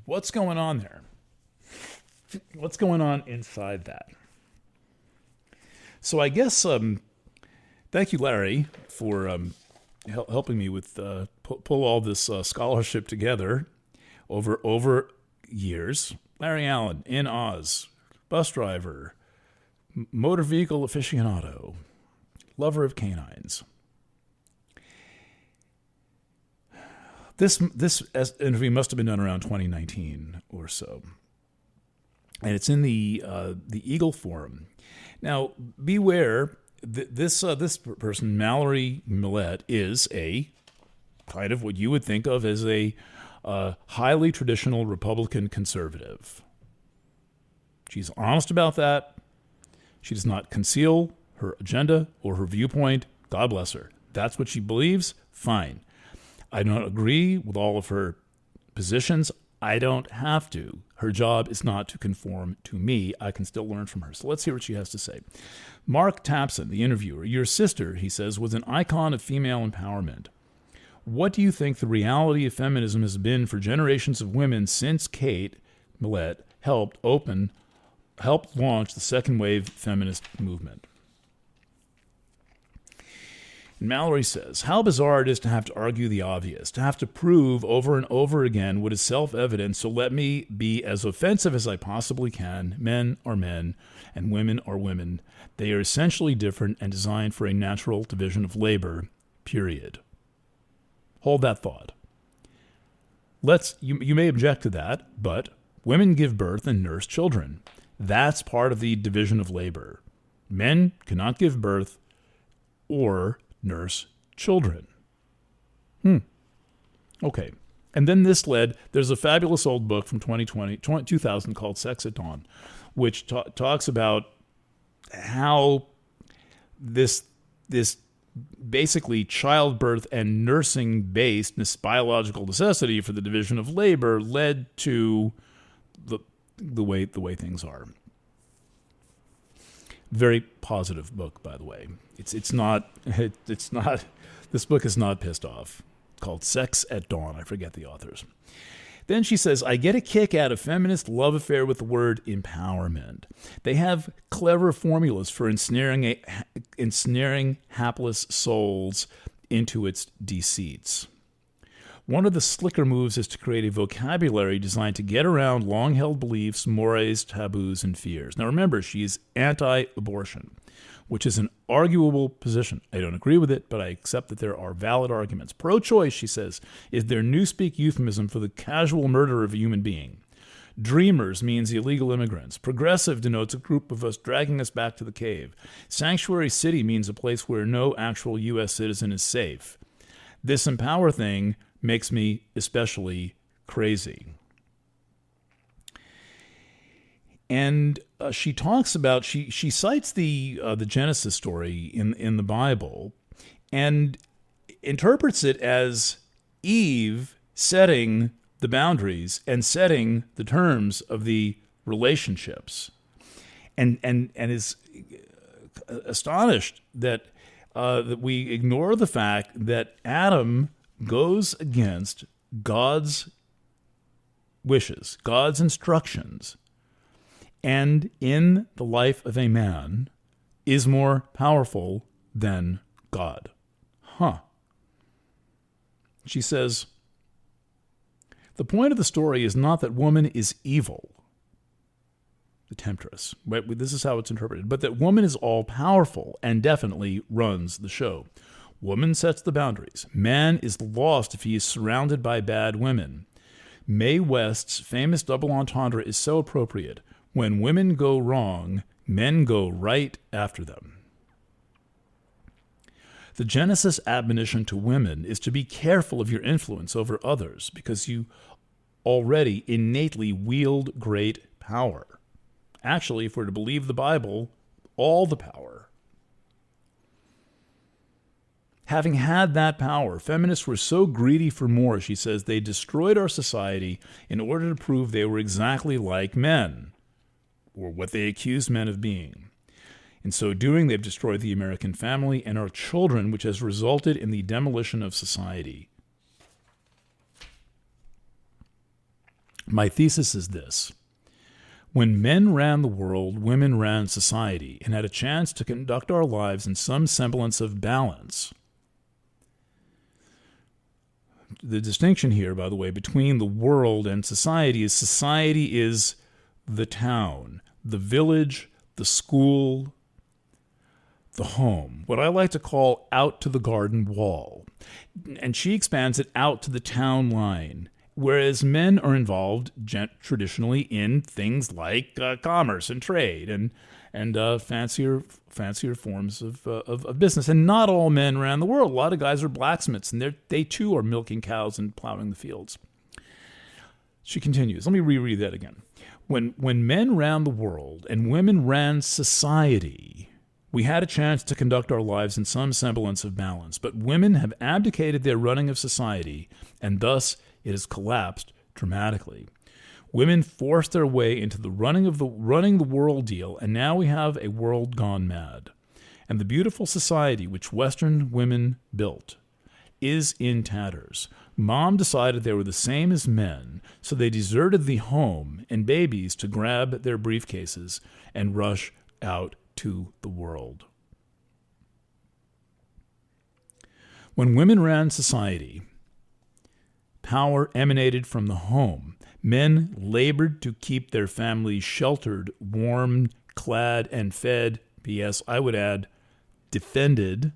what's going on there? What's going on inside that? So I guess, thank you, Larry, for helping me with pull all this scholarship together over years. Larry Allen, in Oz, bus driver, motor vehicle aficionado, lover of canines. This interview must have been done around 2019 or so. And it's in the Eagle Forum. Now, beware, this person, Mallory Millett, is a kind of what you would think of as a highly traditional Republican conservative. She's honest about that. She does not conceal her agenda or her viewpoint. God bless her. That's what she believes. Fine. I don't agree with all of her positions. I don't have to. Her job is not to conform to me. I can still learn from her. So let's hear what she has to say. Mark Tapson, the interviewer, your sister, he says, was an icon of female empowerment. What do you think the reality of feminism has been for generations of women since Kate Millett helped launch the second wave feminist movement? And Mallory says, how bizarre it is to have to argue the obvious, to have to prove over and over again what is self-evident, so let me be as offensive as I possibly can. Men are men, and women are women. They are essentially different and designed for a natural division of labor, period. Hold that thought. You may object to that, but women give birth and nurse children. That's part of the division of labor. Men cannot give birth or nurse children. Okay. And then there's a fabulous old book from 2000 called Sex at Dawn, which talks about how this basically childbirth and nursing based this biological necessity for the division of labor led to the way things are. Very positive book, by the way. It's not. This book is not pissed off. It's called Sex at Dawn. I forget the authors. Then she says, I get a kick out of feminist love affair with the word empowerment. They have clever formulas for ensnaring hapless souls into its deceits. One of the slicker moves is to create a vocabulary designed to get around long-held beliefs, mores, taboos, and fears. Now remember, she's anti-abortion, which is an arguable position. I don't agree with it, but I accept that there are valid arguments. Pro-choice, she says, is their newspeak euphemism for the casual murder of a human being. Dreamers means illegal immigrants. Progressive denotes a group of us dragging us back to the cave. Sanctuary city means a place where no actual U.S. citizen is safe. This empower thing makes me especially crazy. And she talks about, she cites the Genesis story in the Bible and interprets it as Eve setting the boundaries and setting the terms of the relationships, and is astonished that we ignore the fact that Adam goes against God's wishes, God's instructions, and in the life of a man is more powerful than God. She says, the point of the story is not that woman is evil, the temptress, right? This is how it's interpreted, but that woman is all-powerful and definitely runs the show. Woman sets the boundaries. Man is lost if he is surrounded by bad women. Mae West's famous double entendre is so appropriate. When women go wrong, men go right after them. The Genesis admonition to women is to be careful of your influence over others because you already innately wield great power. Actually, if we're to believe the Bible, all the power. Having had that power, feminists were so greedy for more, she says, they destroyed our society in order to prove they were exactly like men, or what they accused men of being. In so doing, they've destroyed the American family and our children, which has resulted in the demolition of society. My thesis is this. When men ran the world, women ran society and had a chance to conduct our lives in some semblance of balance. The distinction here, by the way, between the world and society is the town, the village, the school, the home, what I like to call out to the garden wall. And she expands it out to the town line, whereas men are involved traditionally in things like commerce and trade and fancier forms of business. And not all men ran the world. A lot of guys are blacksmiths, and they too are milking cows and plowing the fields. She continues. Let me reread that again. When men ran the world and women ran society, we had a chance to conduct our lives in some semblance of balance, but women have abdicated their running of society, and thus it has collapsed dramatically. Women forced their way into the running the world deal, and now we have a world gone mad. And the beautiful society which Western women built is in tatters. Mom decided they were the same as men, so they deserted the home and babies to grab their briefcases and rush out to the world. When women ran society, power emanated from the home. Men labored to keep their families sheltered, warm, clad, and fed. P.S. I would add, defended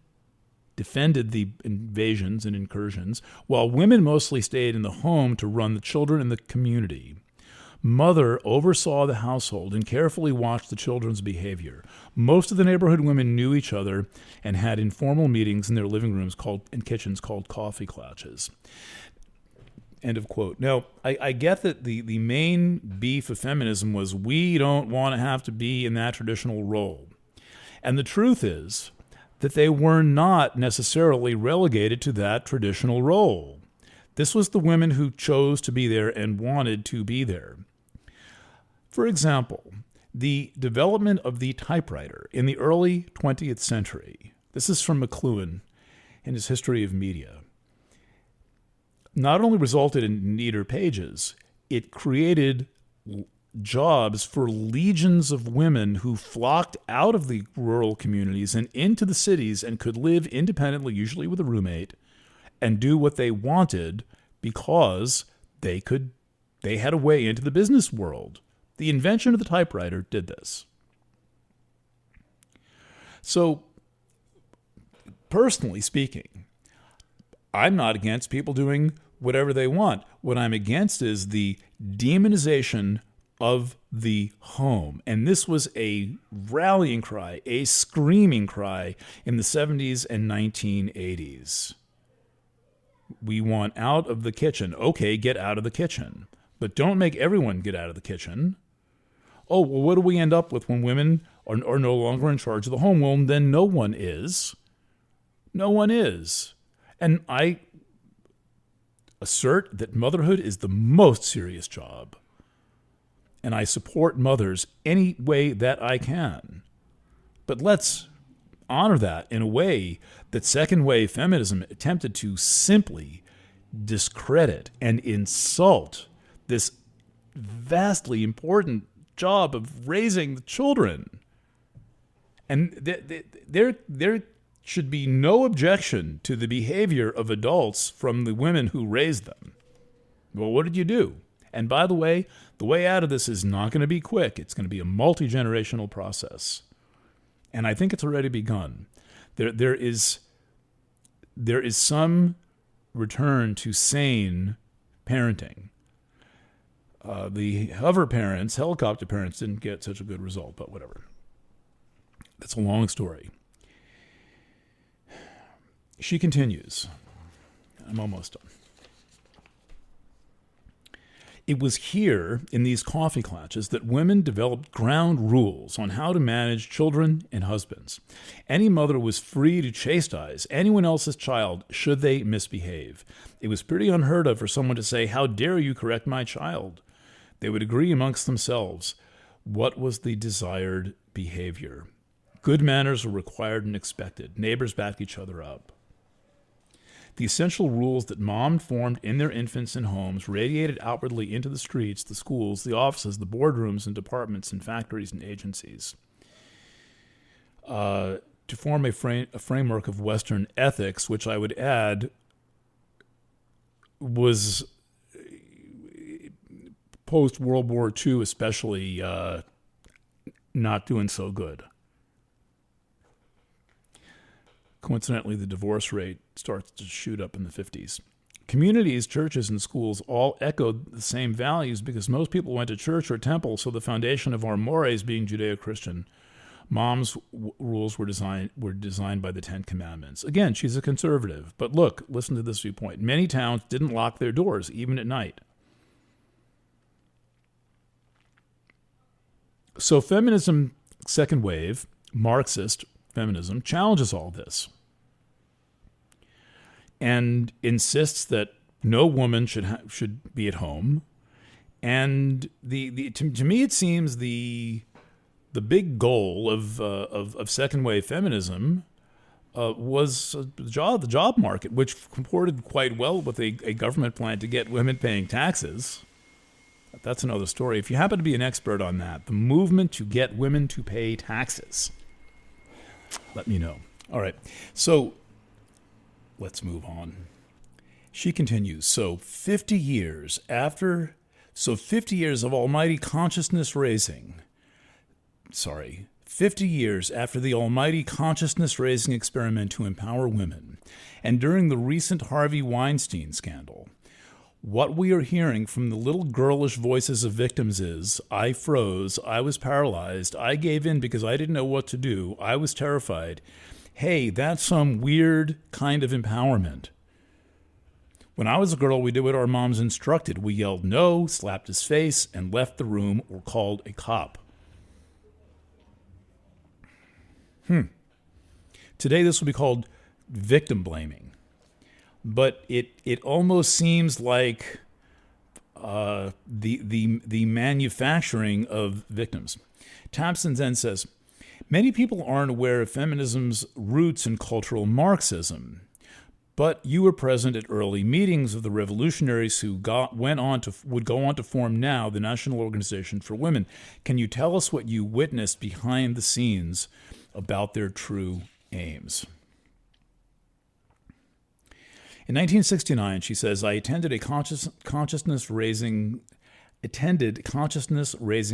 the invasions and incursions, while women mostly stayed in the home to run the children in the community. Mother oversaw the household and carefully watched the children's behavior. Most of the neighborhood women knew each other and had informal meetings in their living rooms and kitchens called coffee klatches. End of quote. Now, I get that the main beef of feminism was we don't want to have to be in that traditional role. And the truth is that they were not necessarily relegated to that traditional role. This was the women who chose to be there and wanted to be there. For example, the development of the typewriter in the early 20th century, this is from McLuhan in his History of Media, not only resulted in neater pages, it created jobs for legions of women who flocked out of the rural communities and into the cities and could live independently, usually with a roommate, and do what they wanted because they had a way into the business world. The invention of the typewriter did this. So, personally speaking, I'm not against people doing whatever they want. What I'm against is the demonization of the home. And this was a rallying cry, a screaming cry in the 70s and 1980s. We want out of the kitchen. Okay, get out of the kitchen. But don't make everyone get out of the kitchen. Oh, well, what do we end up with when women are no longer in charge of the home? Well, then no one is. No one is. And I assert that motherhood is the most serious job. And I support mothers any way that I can. But let's honor that in a way that second wave feminism attempted to simply discredit and insult this vastly important job of raising the children. And there should be no objection to the behavior of adults from the women who raised them. Well, what did you do? And by the way out of this is not going to be quick. It's going to be a multi-generational process. And I think it's already begun. There is some return to sane parenting. The helicopter parents didn't get such a good result, but whatever. That's a long story. She continues. I'm almost done. It was here, in these coffee klatches, that women developed ground rules on how to manage children and husbands. Any mother was free to chastise anyone else's child should they misbehave. It was pretty unheard of for someone to say, "How dare you correct my child?" They would agree amongst themselves what was the desired behavior. Good manners were required and expected. Neighbors backed each other up. The essential rules that mom formed in their infants and homes radiated outwardly into the streets, the schools, the offices, the boardrooms and departments and factories and agencies. To form a framework of Western ethics, which I would add was post-World War II especially not doing so good. Coincidentally, the divorce rate starts to shoot up in the 50s. Communities, churches, and schools all echoed the same values because most people went to church or temple, so the foundation of our mores being Judeo-Christian. Mom's rules were designed by the Ten Commandments. Again, she's a conservative. But look, listen to this viewpoint. Many towns didn't lock their doors, even at night. So feminism, second wave, Marxist, feminism, challenges all this and insists that no woman should be at home. And to me, it seems the big goal of second wave feminism was the job market, which comported quite well with a government plan to get women paying taxes. That's another story. If you happen to be an expert on that, the movement to get women to pay taxes, let me know. All right, so let's move on. She continues. 50 years of almighty consciousness raising. 50 years after the almighty consciousness-raising experiment to empower women, and during the recent Harvey Weinstein scandal, what we are hearing from the little girlish voices of victims is, I froze, I was paralyzed, I gave in because I didn't know what to do, I was terrified. Hey, that's some weird kind of empowerment. When I was a girl, we did what our moms instructed. We yelled no, slapped his face, and left the room or called a cop. Today, this would be called victim blaming. But it almost seems like the manufacturing of victims. Tamsin then says, many people aren't aware of feminism's roots in cultural Marxism. But you were present at early meetings of the revolutionaries who would go on to form now the National Organization for Women. Can you tell us what you witnessed behind the scenes about their true aims? In 1969, she says, I attended consciousness-raising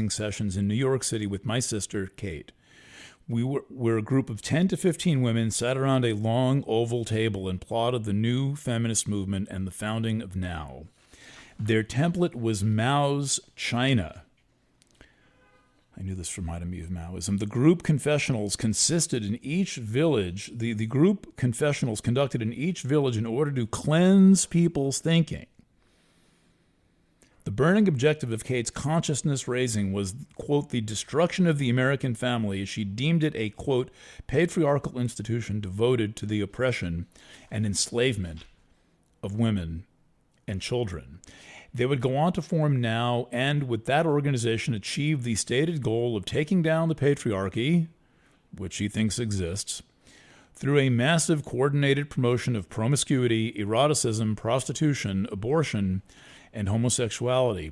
sessions in New York City with my sister, Kate. We're a group of 10 to 15 women sat around a long oval table and plotted the new feminist movement and the founding of NOW. Their template was Mao's China. I knew this reminded me of Maoism. The group confessionals consisted in each village. The group confessionals conducted in each village in order to cleanse people's thinking. The burning objective of Kate's consciousness raising was, quote, the destruction of the American family, as she deemed it a, quote, patriarchal institution devoted to the oppression and enslavement of women and children. They would go on to form NOW and, with that organization, achieve the stated goal of taking down the patriarchy, which she thinks exists, through a massive coordinated promotion of promiscuity, eroticism, prostitution, abortion, and homosexuality.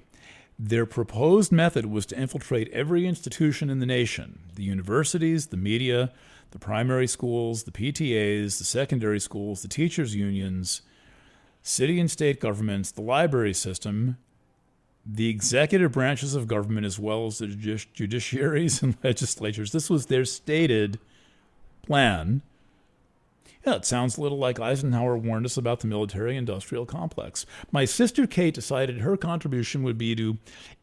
Their proposed method was to infiltrate every institution in the nation, the universities, the media, the primary schools, the PTAs, the secondary schools, the teachers' unions, city and state governments, the library system, the executive branches of government, as well as the judiciaries and legislatures. This was their stated plan. Yeah, it sounds a little like Eisenhower warned us about the military-industrial complex. My sister Kate decided her contribution would be to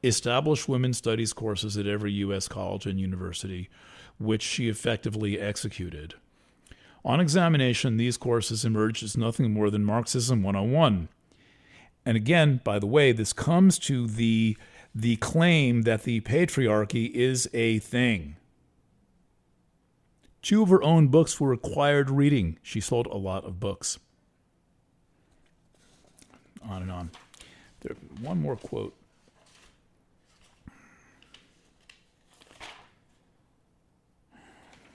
establish women's studies courses at every U.S. college and university, which she effectively executed. On examination, these courses emerged as nothing more than Marxism 101. And again, by the way, this comes to the claim that the patriarchy is a thing. 2 of her own books were required reading. She sold a lot of books. On and on. One more quote.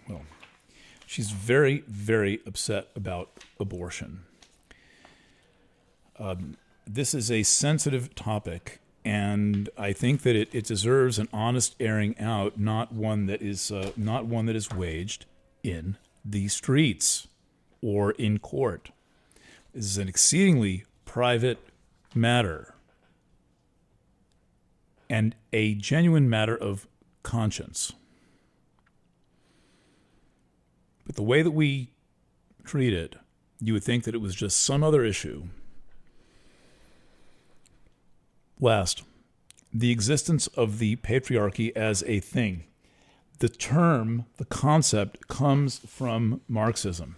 Well, she's very, very upset about abortion. This is a sensitive topic, and I think that it deserves an honest airing out, not one that is waged in the streets or in court. This is an exceedingly private matter and a genuine matter of conscience. But the way that we treat it, you would think that it was just some other issue. Last, the existence of the patriarchy as a thing. The term, the concept, comes from Marxism.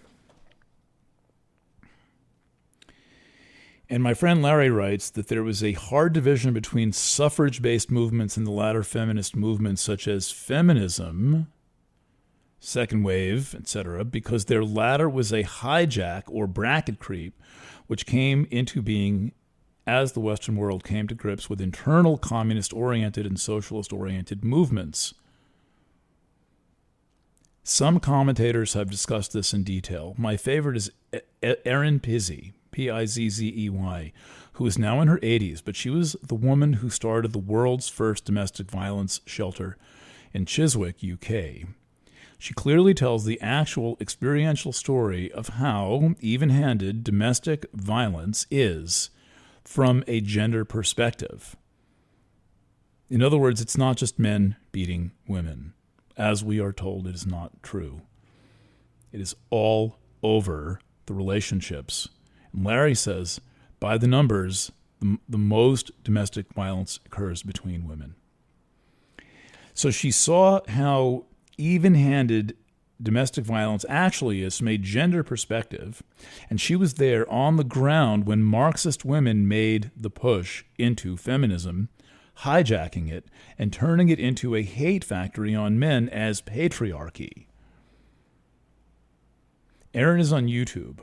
And my friend Larry writes that there was a hard division between suffrage-based movements and the latter feminist movements, such as feminism, second wave, etc., because their latter was a hijack or bracket creep, which came into being as the Western world came to grips with internal communist-oriented and socialist-oriented movements. Some commentators have discussed this in detail. My favorite is Erin Pizzey, Pizzey, who is now in her 80s, but she was the woman who started the world's first domestic violence shelter in Chiswick, UK. She clearly tells the actual experiential story of how even-handed domestic violence is from a gender perspective. In other words, it's not just men beating women. As we are told, it is not true. It is all over the relationships. And Larry says, by the numbers, the most domestic violence occurs between women. So she saw how even-handed domestic violence actually is from a gender perspective, and she was there on the ground when Marxist women made the push into feminism, hijacking it and turning it into a hate factory on men as patriarchy. Erin is on YouTube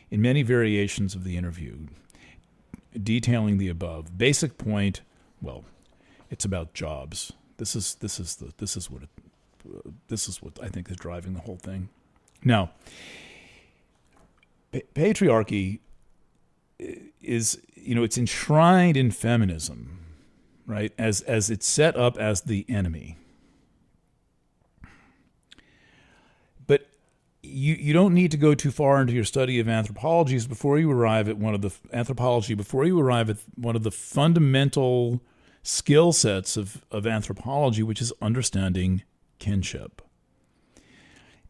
in many variations of the interview, detailing the above. Basic point, well, it's about jobs. This is what I think is driving the whole thing. Now, patriarchy is, it's enshrined in feminism, right? As it's set up as the enemy. But you don't need to go too far into your study of anthropology before you arrive at one of the fundamental skill sets of anthropology, which is understanding kinship.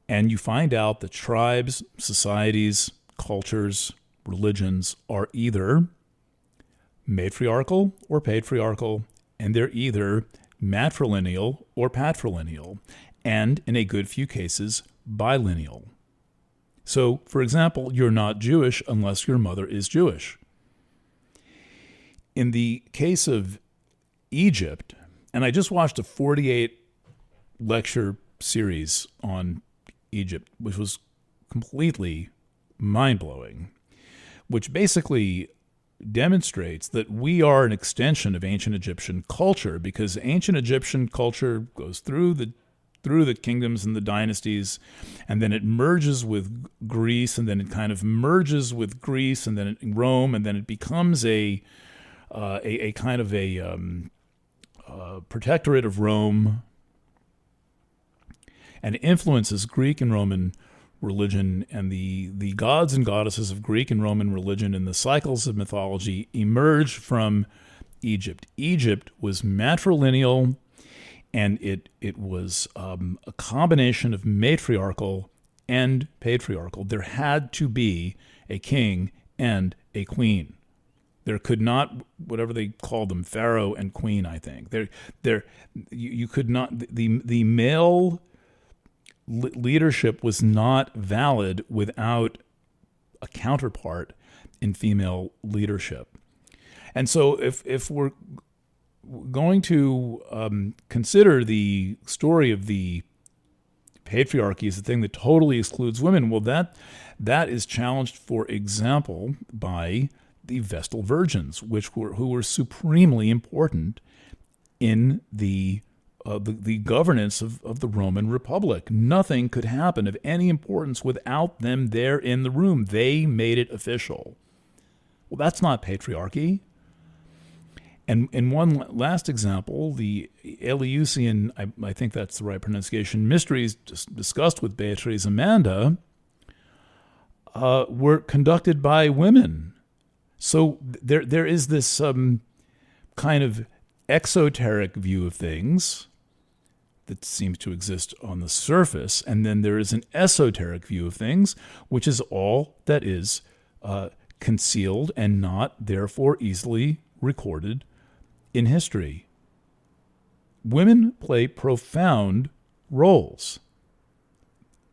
And you find out that tribes, societies, cultures, religions are either matriarchal or patriarchal, and they're either matrilineal or patrilineal, and in a good few cases, bilineal. So, for example, you're not Jewish unless your mother is Jewish. In the case of Egypt, and I just watched a 48 lecture series on Egypt, which was completely mind-blowing, which basically demonstrates that we are an extension of ancient Egyptian culture, because ancient Egyptian culture goes through the kingdoms and the dynasties, and then it merges with Greece, and then it kind of merges with Greece, and then Rome, and then it becomes a kind of a protectorate of Rome, and influences Greek and Roman religion, and the gods and goddesses of Greek and Roman religion and the cycles of mythology emerge from Egypt. Egypt was matrilineal, and it was a combination of matriarchal and patriarchal. There had to be a king and a queen. There could not, whatever they called them, pharaoh and queen, I think. You could not, the male leadership was not valid without a counterpart in female leadership. And so if we're going to consider the story of the patriarchy as the thing that totally excludes women, well, that is challenged, for example, by the Vestal Virgins, who were supremely important in the governance of the Roman Republic. Nothing could happen of any importance without them there in the room. They made it official. Well, that's not patriarchy. And in one last example, the Eleusinian, I think that's the right pronunciation, mysteries discussed with Beatrice Amanda were conducted by women. So there is this kind of exoteric view of things that seems to exist on the surface, and then there is an esoteric view of things, which is all that is concealed and not therefore easily recorded in history. Women play profound roles.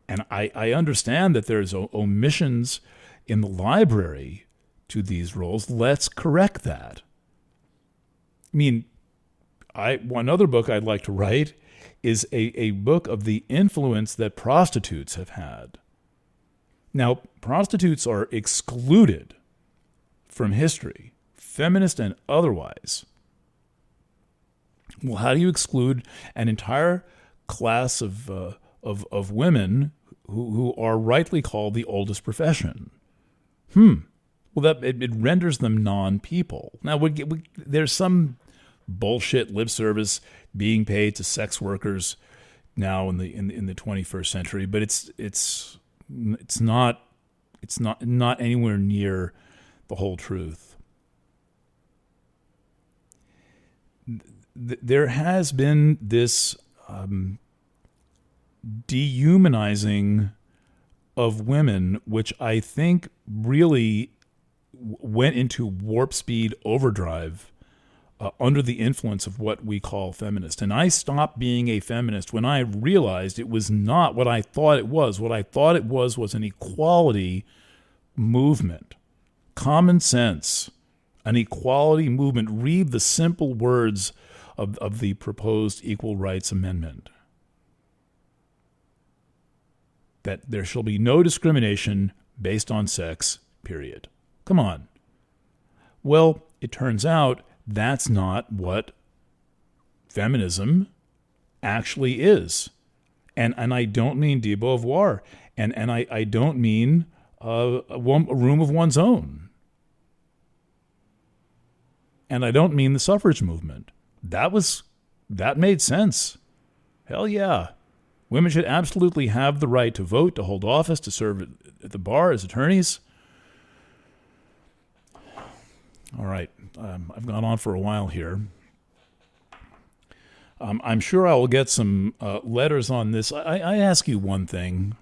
And I understand that there's omissions in the library to these roles. Let's correct that. I mean, one other book I'd like to write is a book of the influence that prostitutes have had. Now, prostitutes are excluded from history, feminist and otherwise. Well, how do you exclude an entire class of women who are rightly called the oldest profession? Well, it renders them non-people. Now, there's some bullshit lip service being paid to sex workers now in the 21st century, but it's not anywhere near the whole truth. There has been this dehumanizing of women, which I think really went into warp speed overdrive under the influence of what we call feminist. And I stopped being a feminist when I realized it was not what I thought it was. What I thought it was an equality movement. Common sense. An equality movement. Read the simple words of the proposed Equal Rights Amendment. That there shall be no discrimination based on sex, period. Come on. Well, it turns out that's not what feminism actually is. And I don't mean de Beauvoir. And I don't mean a room of one's own. And I don't mean the suffrage movement. That made sense. Hell yeah. Women should absolutely have the right to vote, to hold office, to serve at the bar as attorneys. All right. I've gone on for a while here. I'm sure I will get some letters on this. I ask you one thing.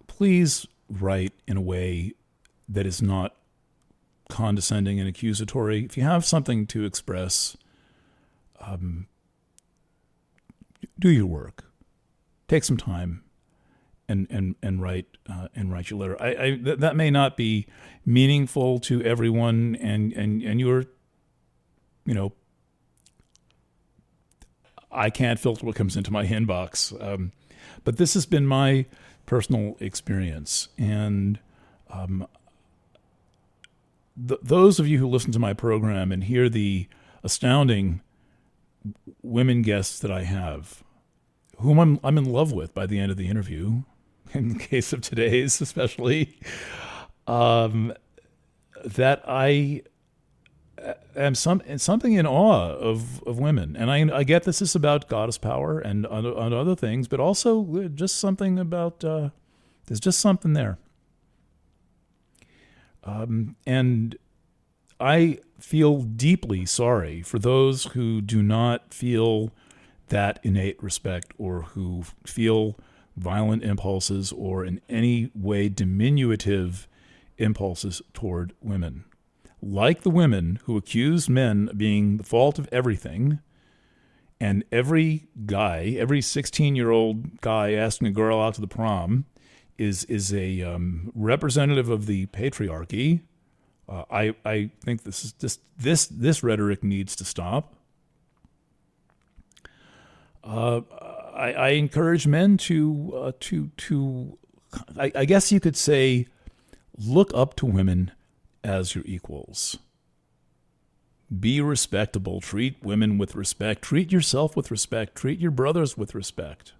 Please write in a way that is not condescending and accusatory. If you have something to express, do your work. Take some time and write your letter. That may not be meaningful to everyone, and you're, I can't filter what comes into my inbox. But this has been my personal experience, and those of you who listen to my program and hear the astounding women guests that I have, whom I'm in love with by the end of the interview, in the case of today's especially, that I am something in awe of women. And I get this is about goddess power and other things, but also just something about, there's just something there. And I feel deeply sorry for those who do not feel that innate respect, or who feel violent impulses or in any way diminutive impulses toward women. Like the women who accuse men of being the fault of everything, and every 16-year-old guy asking a girl out to the prom is a representative of the patriarchy. I think this rhetoric needs to stop. I encourage men to I guess you could say, look up to women as your equals. Be respectable. Treat women with respect. Treat yourself with respect. Treat your brothers with respect.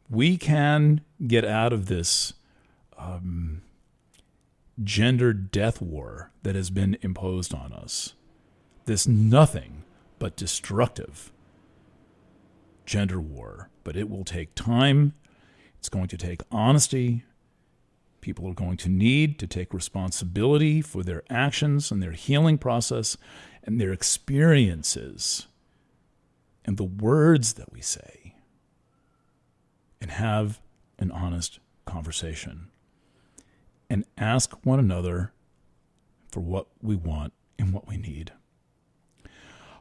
We can get out of this gender death war that has been imposed on us. This nothing but destructive gender war. But it will take time. It's going to take honesty. People are going to need to take responsibility for their actions and their healing process and their experiences and the words that we say, and have an honest conversation and ask one another for what we want and what we need.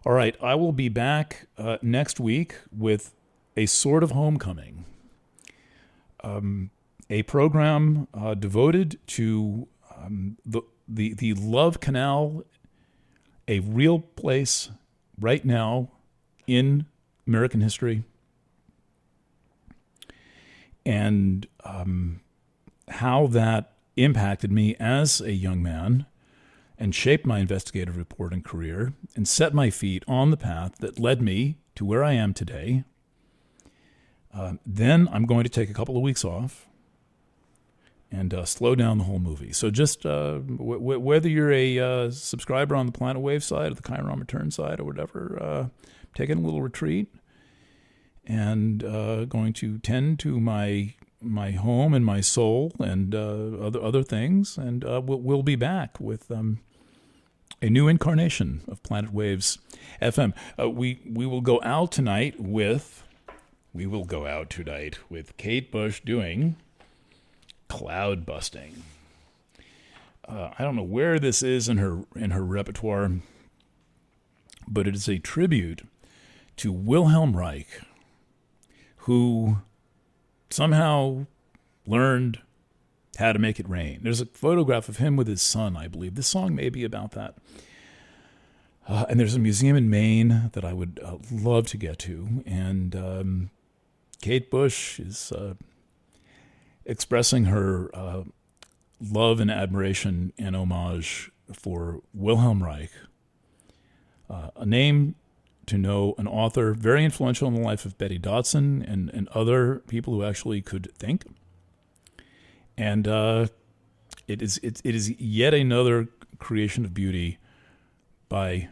All right, I will be back next week with a sort of homecoming, a program devoted to the love canal a real place right now in American history, and how that impacted me as a young man and shaped my investigative reporting career and set my feet on the path that led me to where I am today. Then I'm going to take a couple of weeks off and slow down the whole movie. So just whether you're a subscriber on the Planet Wave side or the Chiron Return side or whatever, taking a little retreat and going to tend to my home and my soul and other things, and we'll be back with a new incarnation of Planet Waves FM. We will go out tonight with Kate Bush doing Cloud Busting. I don't know where this is in her repertoire, but it is a tribute to Wilhelm Reich, who somehow learned how to make it rain. There's a photograph of him with his son, I believe. This song may be about that. And there's a museum in Maine that I would love to get to. And Kate Bush is expressing her love and admiration and homage for Wilhelm Reich, a name to know, an author very influential in the life of Betty Dodson and other people who actually could think. And it is yet another creation of beauty by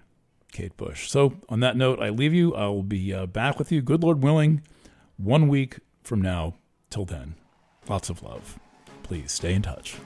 Kate Bush. So on that note, I leave you. I will be back with you, good Lord willing, 1 week from now. Till then, lots of love. Please stay in touch.